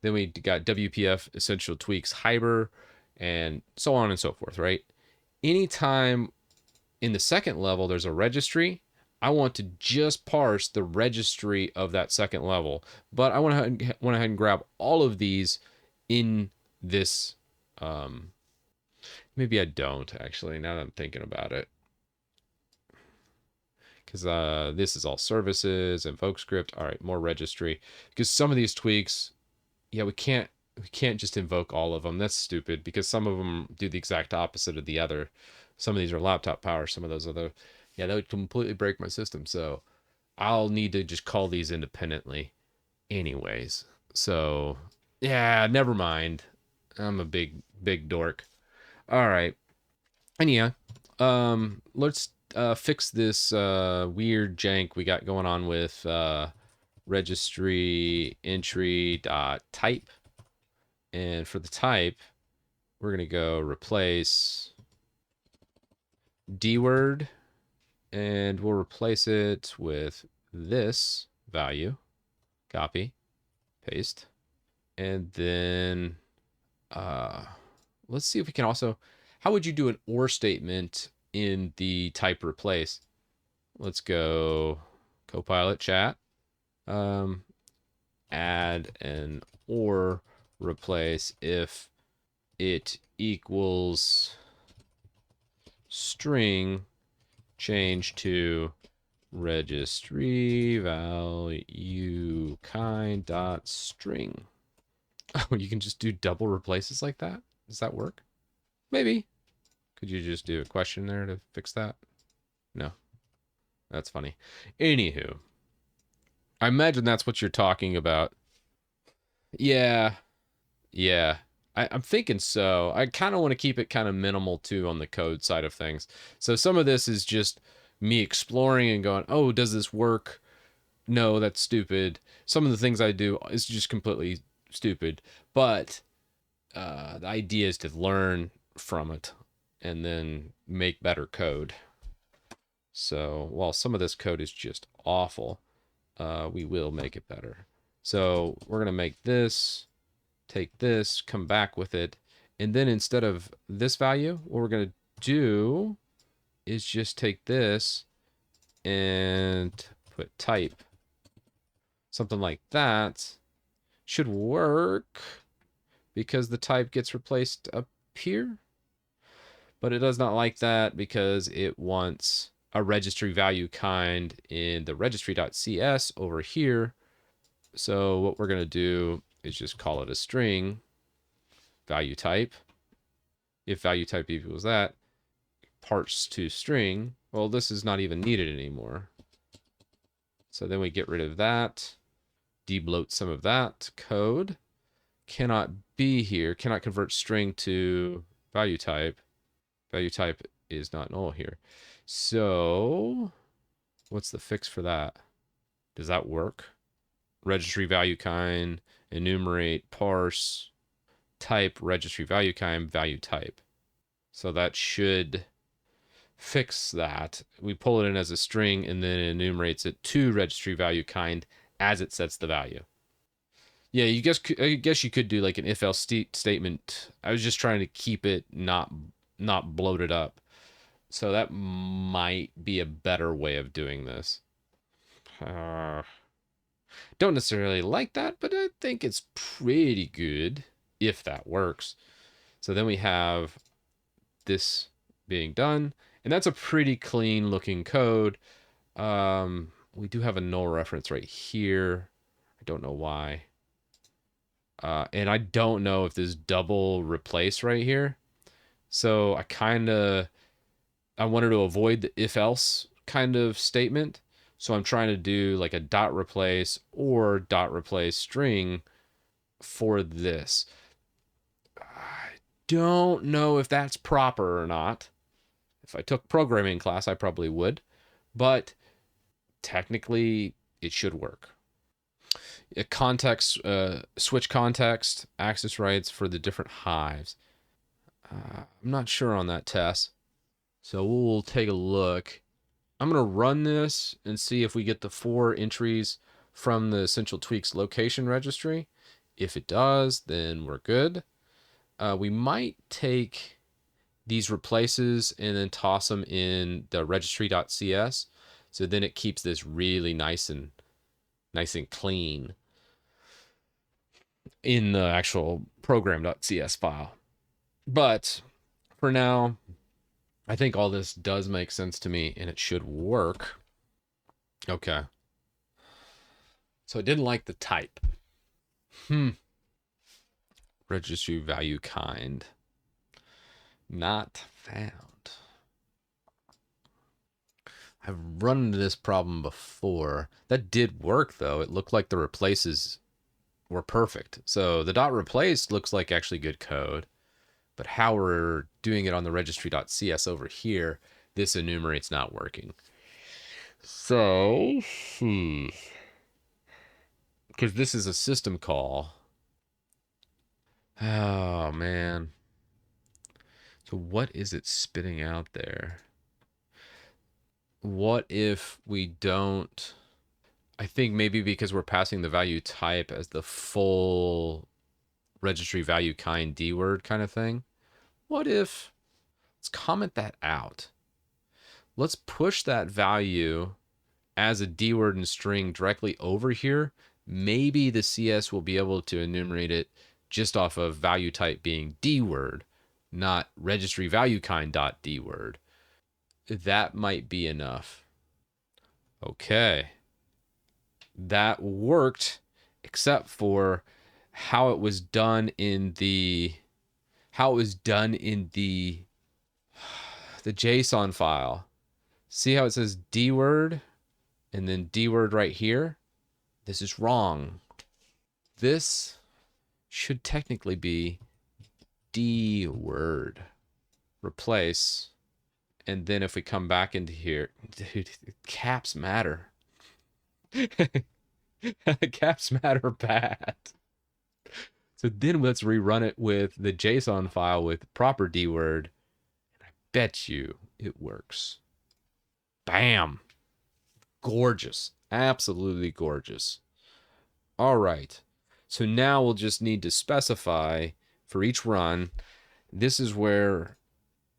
S1: then we got WPF essential tweaks Hyper, and so on and so forth, right? Anytime in the second level there's a registry, I want to just parse the registry of that second level, but I went ahead and grab all of these in this. Maybe I don't actually. Now that I'm thinking about it, because this is all services, invoke script. All right, more registry. Because some of these tweaks, yeah, we can't just invoke all of them. That's stupid because some of them do the exact opposite of the other. Some of these are laptop power. Some of those other, yeah, that would completely break my system. So I'll need to just call these independently, anyways. So yeah, never mind. I'm a big dork. All right. And yeah, let's fix this weird jank we got going on with registry entry dot type. And for the type, we're going to go replace dword, and we'll replace it with this value. Copy, paste. And then let's see if we can also, how would you do an or statement in the type replace? Let's go Copilot chat. Add an or replace if it equals string change to registry value kind dot string. Oh, you can just do double replaces like that? Does that work? Maybe. Could you just do a question there to fix that? No. That's funny. Anywho, I imagine that's what you're talking about. Yeah. Yeah. I'm thinking so. I kind of want to keep it kind of minimal too on the code side of things. So some of this is just me exploring and going, oh, does this work? No, that's stupid. Some of the things I do is just completely stupid. But the idea is to learn from it and then make better code. So while some of this code is just awful, we will make it better. So we're going to make this, take this, come back with it. And then instead of this value, what we're going to do is just take this and put type. Something like that should work because the type gets replaced up here. But it does not like that because it wants a registry value kind in the registry.cs over here. So what we're going to do is just call it a string value type. If value type equals that, parse to string. Well, this is not even needed anymore. So then we get rid of that, debloat some of that code. Cannot be here, cannot convert string to value type. Value type is not null here. So what's the fix for that? Does that work? Registry value kind, enumerate, parse, type, registry value kind, value type. So that should fix that. We pull it in as a string and then it enumerates it to registry value kind as it sets the value. Yeah, I guess you could do like an if else statement. I was just trying to keep it not bloated up. So that might be a better way of doing this. Don't necessarily like that, but I think it's pretty good if that works. So then we have this being done, and that's a pretty clean looking code. We do have a null reference right here. I don't know why. And I don't know if there's double replace right here. So I wanted to avoid the if else kind of statement. So I'm trying to do like a dot replace or dot replace string for this. I don't know if that's proper or not. If I took programming class, I probably would, but technically it should work. Context, switch context, access rights for the different hives. I'm not sure on that test, so we'll take a look. I'm going to run this and see if we get the 4 entries from the Essential Tweaks location registry. If it does, then we're good. We might take these replaces and then toss them in the registry.cs, so then it keeps this really nice and clean in the actual program.cs file. But for now, I think all this does make sense to me, and it should work. Okay. So I didn't like the type. Registry value kind. Not found. I've run into this problem before. That did work, though. It looked like the replaces were perfect. So the dot replace looks like actually good code. But how we're doing it on the registry.cs over here, this enumerate's not working. So, because this is a system call. Oh, man. So what is it spitting out there? What if we don't... I think maybe because we're passing the value type as the full registry value kind D word kind of thing. What if... Let's comment that out. Let's push that value as a D word and string directly over here. Maybe the CS will be able to enumerate it just off of value type being D word, not registry value kind dot D word. That might be enough. Okay. That worked, except for how it was done in the the JSON file. See how it says D word and then D word right here? This is wrong. This should technically be D word. Replace. And then if we come back into here, dude, caps matter. Caps matter bad. So then let's rerun it with the JSON file with proper D word. And I bet you it works. Bam. Gorgeous. Absolutely gorgeous. All right. So now we'll just need to specify for each run. This is where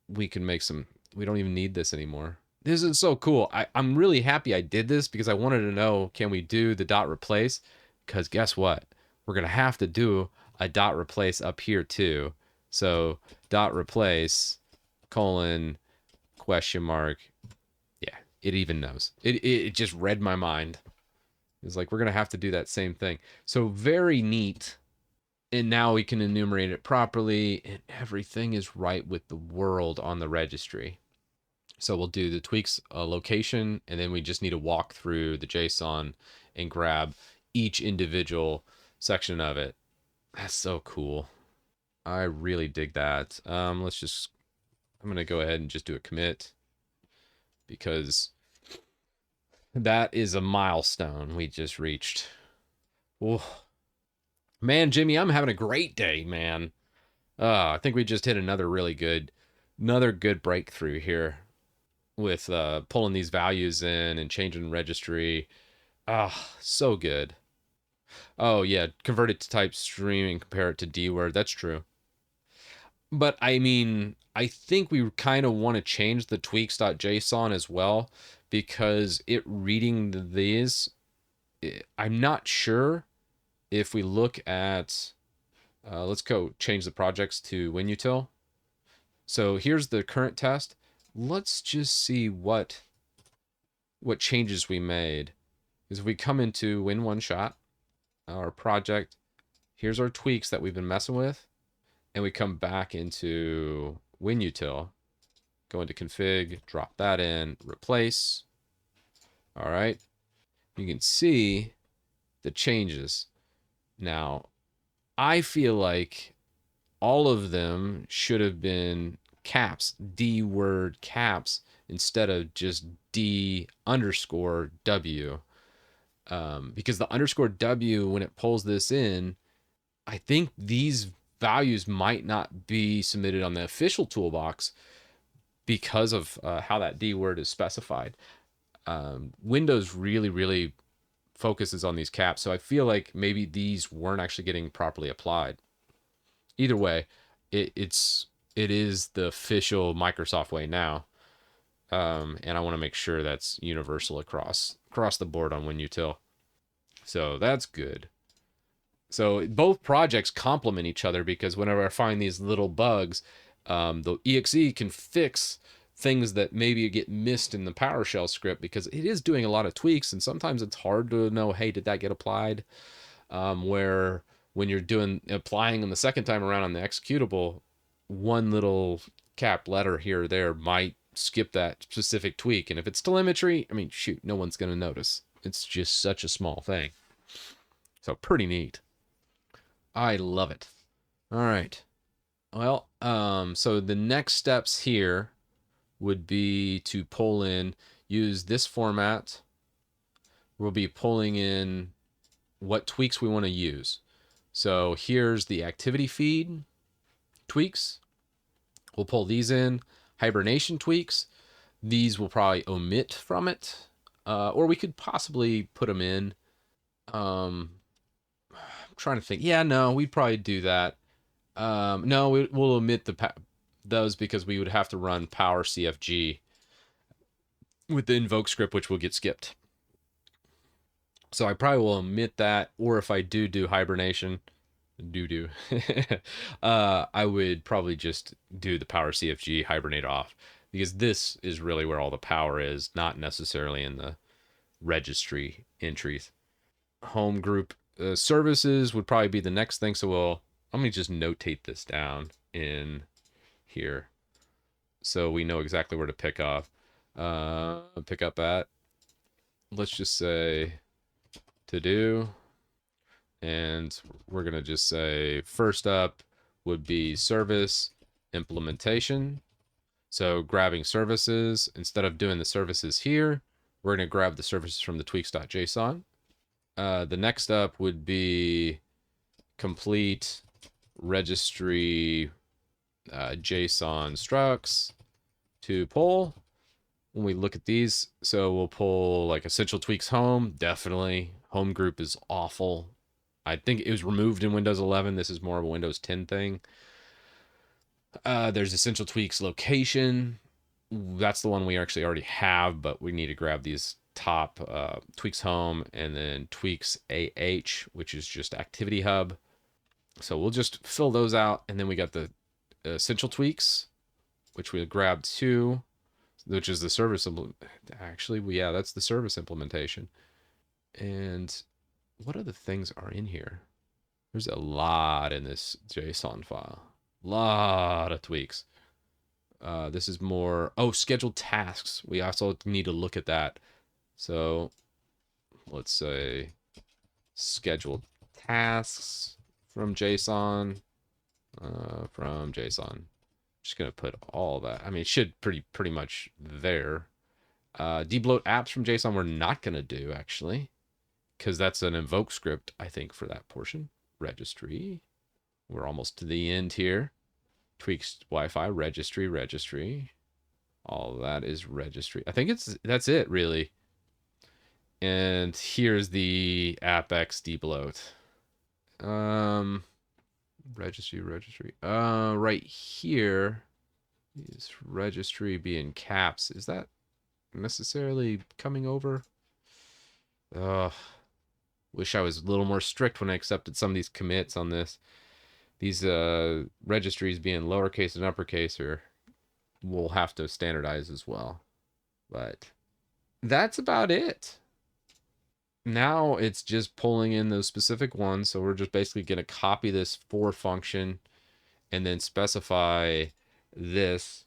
S1: we can make some... We don't even need this anymore. This is so cool. I'm really happy I did this because I wanted to know, can we do the dot replace? Because guess what? We're going to have to do a dot replace up here too. So dot replace colon question mark. Yeah, it even knows. It just read my mind. It's like, we're going to have to do that same thing. So very neat. And now we can enumerate it properly and everything is right with the world on the registry. So we'll do the tweaks location, and then we just need to walk through the JSON and grab each individual section of it. That's so cool. I really dig that. I'm going to go ahead and just do a commit because that is a milestone we just reached. Oh, man, Jimmy, I'm having a great day, man. I think we just hit another good breakthrough here with pulling these values in and changing registry. So good. Oh yeah, convert it to type stream and compare it to D word. That's true. But I mean, I think we kind of want to change the tweaks.json as well, because it reading these, I'm not sure if we look at, let's go change the projects to WinUtil. So here's the current test. Let's just see what changes we made. Is if we come into WinOneShot, our project, here's our tweaks that we've been messing with, and we come back into WinUtil, go into config, drop that in, replace. All right, you can see the changes. Now, I feel like all of them should have been caps, D word caps, instead of just D underscore W. Because the underscore W, when it pulls this in, I think these values might not be submitted on the official toolbox because of how that D word is specified. Windows really, really focuses on these caps, so I feel like maybe these weren't actually getting properly applied. Either way, it is the official Microsoft way now, and I want to make sure that's universal across the board on WinUtil. So that's good. So both projects complement each other, because whenever I find these little bugs, the EXE can fix things that maybe get missed in the PowerShell script, because it is doing a lot of tweaks, and sometimes it's hard to know, hey, did that get applied? Where when you're applying them the second time around on the executable, one little cap letter here or there might skip that specific tweak. And if it's telemetry, I mean, shoot, no one's going to notice. It's just such a small thing. So pretty neat. I love it. All right. Well, so the next steps here would be to pull in, use this format. We'll be pulling in what tweaks we want to use. So here's the activity feed tweaks. We'll pull these in. Hibernation tweaks. These will probably omit from it, or we could possibly put them in. I'm trying to think. Yeah, no, we'd probably do that. No, we'll omit those, because we would have to run power CFG with the invoke script, which will get skipped. So I probably will omit that, or if I do hibernation, I would probably just do the power CFG hibernate off, because this is really where all the power is, not necessarily in the registry entries. Home group services would probably be the next thing. So let me just notate this down in here so we know exactly where to pick up at. Let's just say to do, and we're going to just say first up would be service implementation. So grabbing services, instead of doing the services here, we're going to grab the services from the Tweaks.json. The next up would be complete registry JSON structs to pull. When we look at these, so we'll pull like essential tweaks home. Definitely home group is awful. I think it was removed in Windows 11. This is more of a Windows 10 thing. There's essential tweaks location. That's the one we actually already have, but we need to grab these top tweaks home, and then tweaks AH, which is just activity hub. So we'll just fill those out, and then we got the essential tweaks, which we'll grab too, which is the service. Actually, yeah, that's the service implementation. And what other things are in here? There's a lot in this JSON file. Lot of tweaks. This is more, scheduled tasks. We also need to look at that. So let's say scheduled tasks from JSON, Just gonna put all that. I mean, it should pretty much there. Debloat apps from JSON we're not gonna do, actually, because that's an invoke script, I think, for that portion. Registry. We're almost to the end here. Tweaks Wi-Fi, registry. All of that is registry. I think that's it, really. And here's the AppX debloat. Registry. Right here is registry being caps. Is that necessarily coming over? Wish I was a little more strict when I accepted some of these commits on this. These registries being lowercase and uppercase, we'll have to standardize as well. But that's about it. Now it's just pulling in those specific ones. So we're just basically going to copy this for function and then specify this.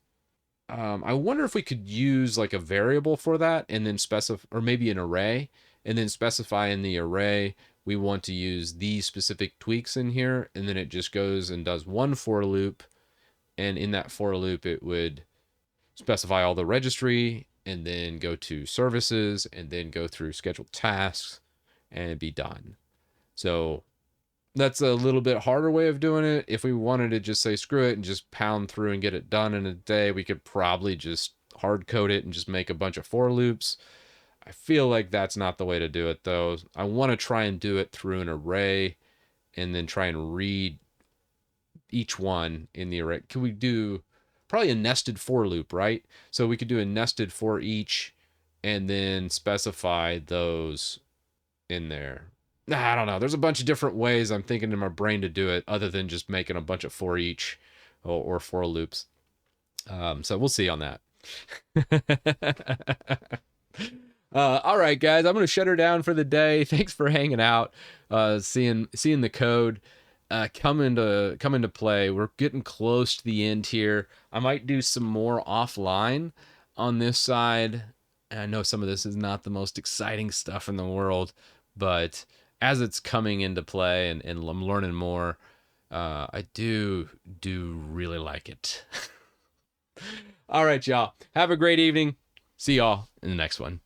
S1: I wonder if we could use like a variable for that, and then specify, or maybe an array, and then specify in the array we want to use these specific tweaks in here, and then it just goes and does one for loop, And in that for loop, it would specify all the registry and then go to services and then go through scheduled tasks and be done. So that's a little bit harder way of doing it. If we wanted to just say screw it and just pound through and get it done in a day, we could probably just hard code it and just make a bunch of for loops. I feel like that's not the way to do it though. I want to try and do it through an array and then try and read each one in the array. Could we do probably a nested for loop, right? So we could do a nested for each and then specify those in there. I don't know. There's a bunch of different ways I'm thinking in my brain to do it other than just making a bunch of for each or for loops. So we'll see on that. All right, guys, I'm gonna shut her down for the day. Thanks for hanging out, seeing the code come into play. We're getting close to the end here. I might do some more offline on this side. And I know some of this is not the most exciting stuff in the world, but as it's coming into play and I'm learning more, I do really like it. All right, y'all. Have a great evening. See y'all in the next one.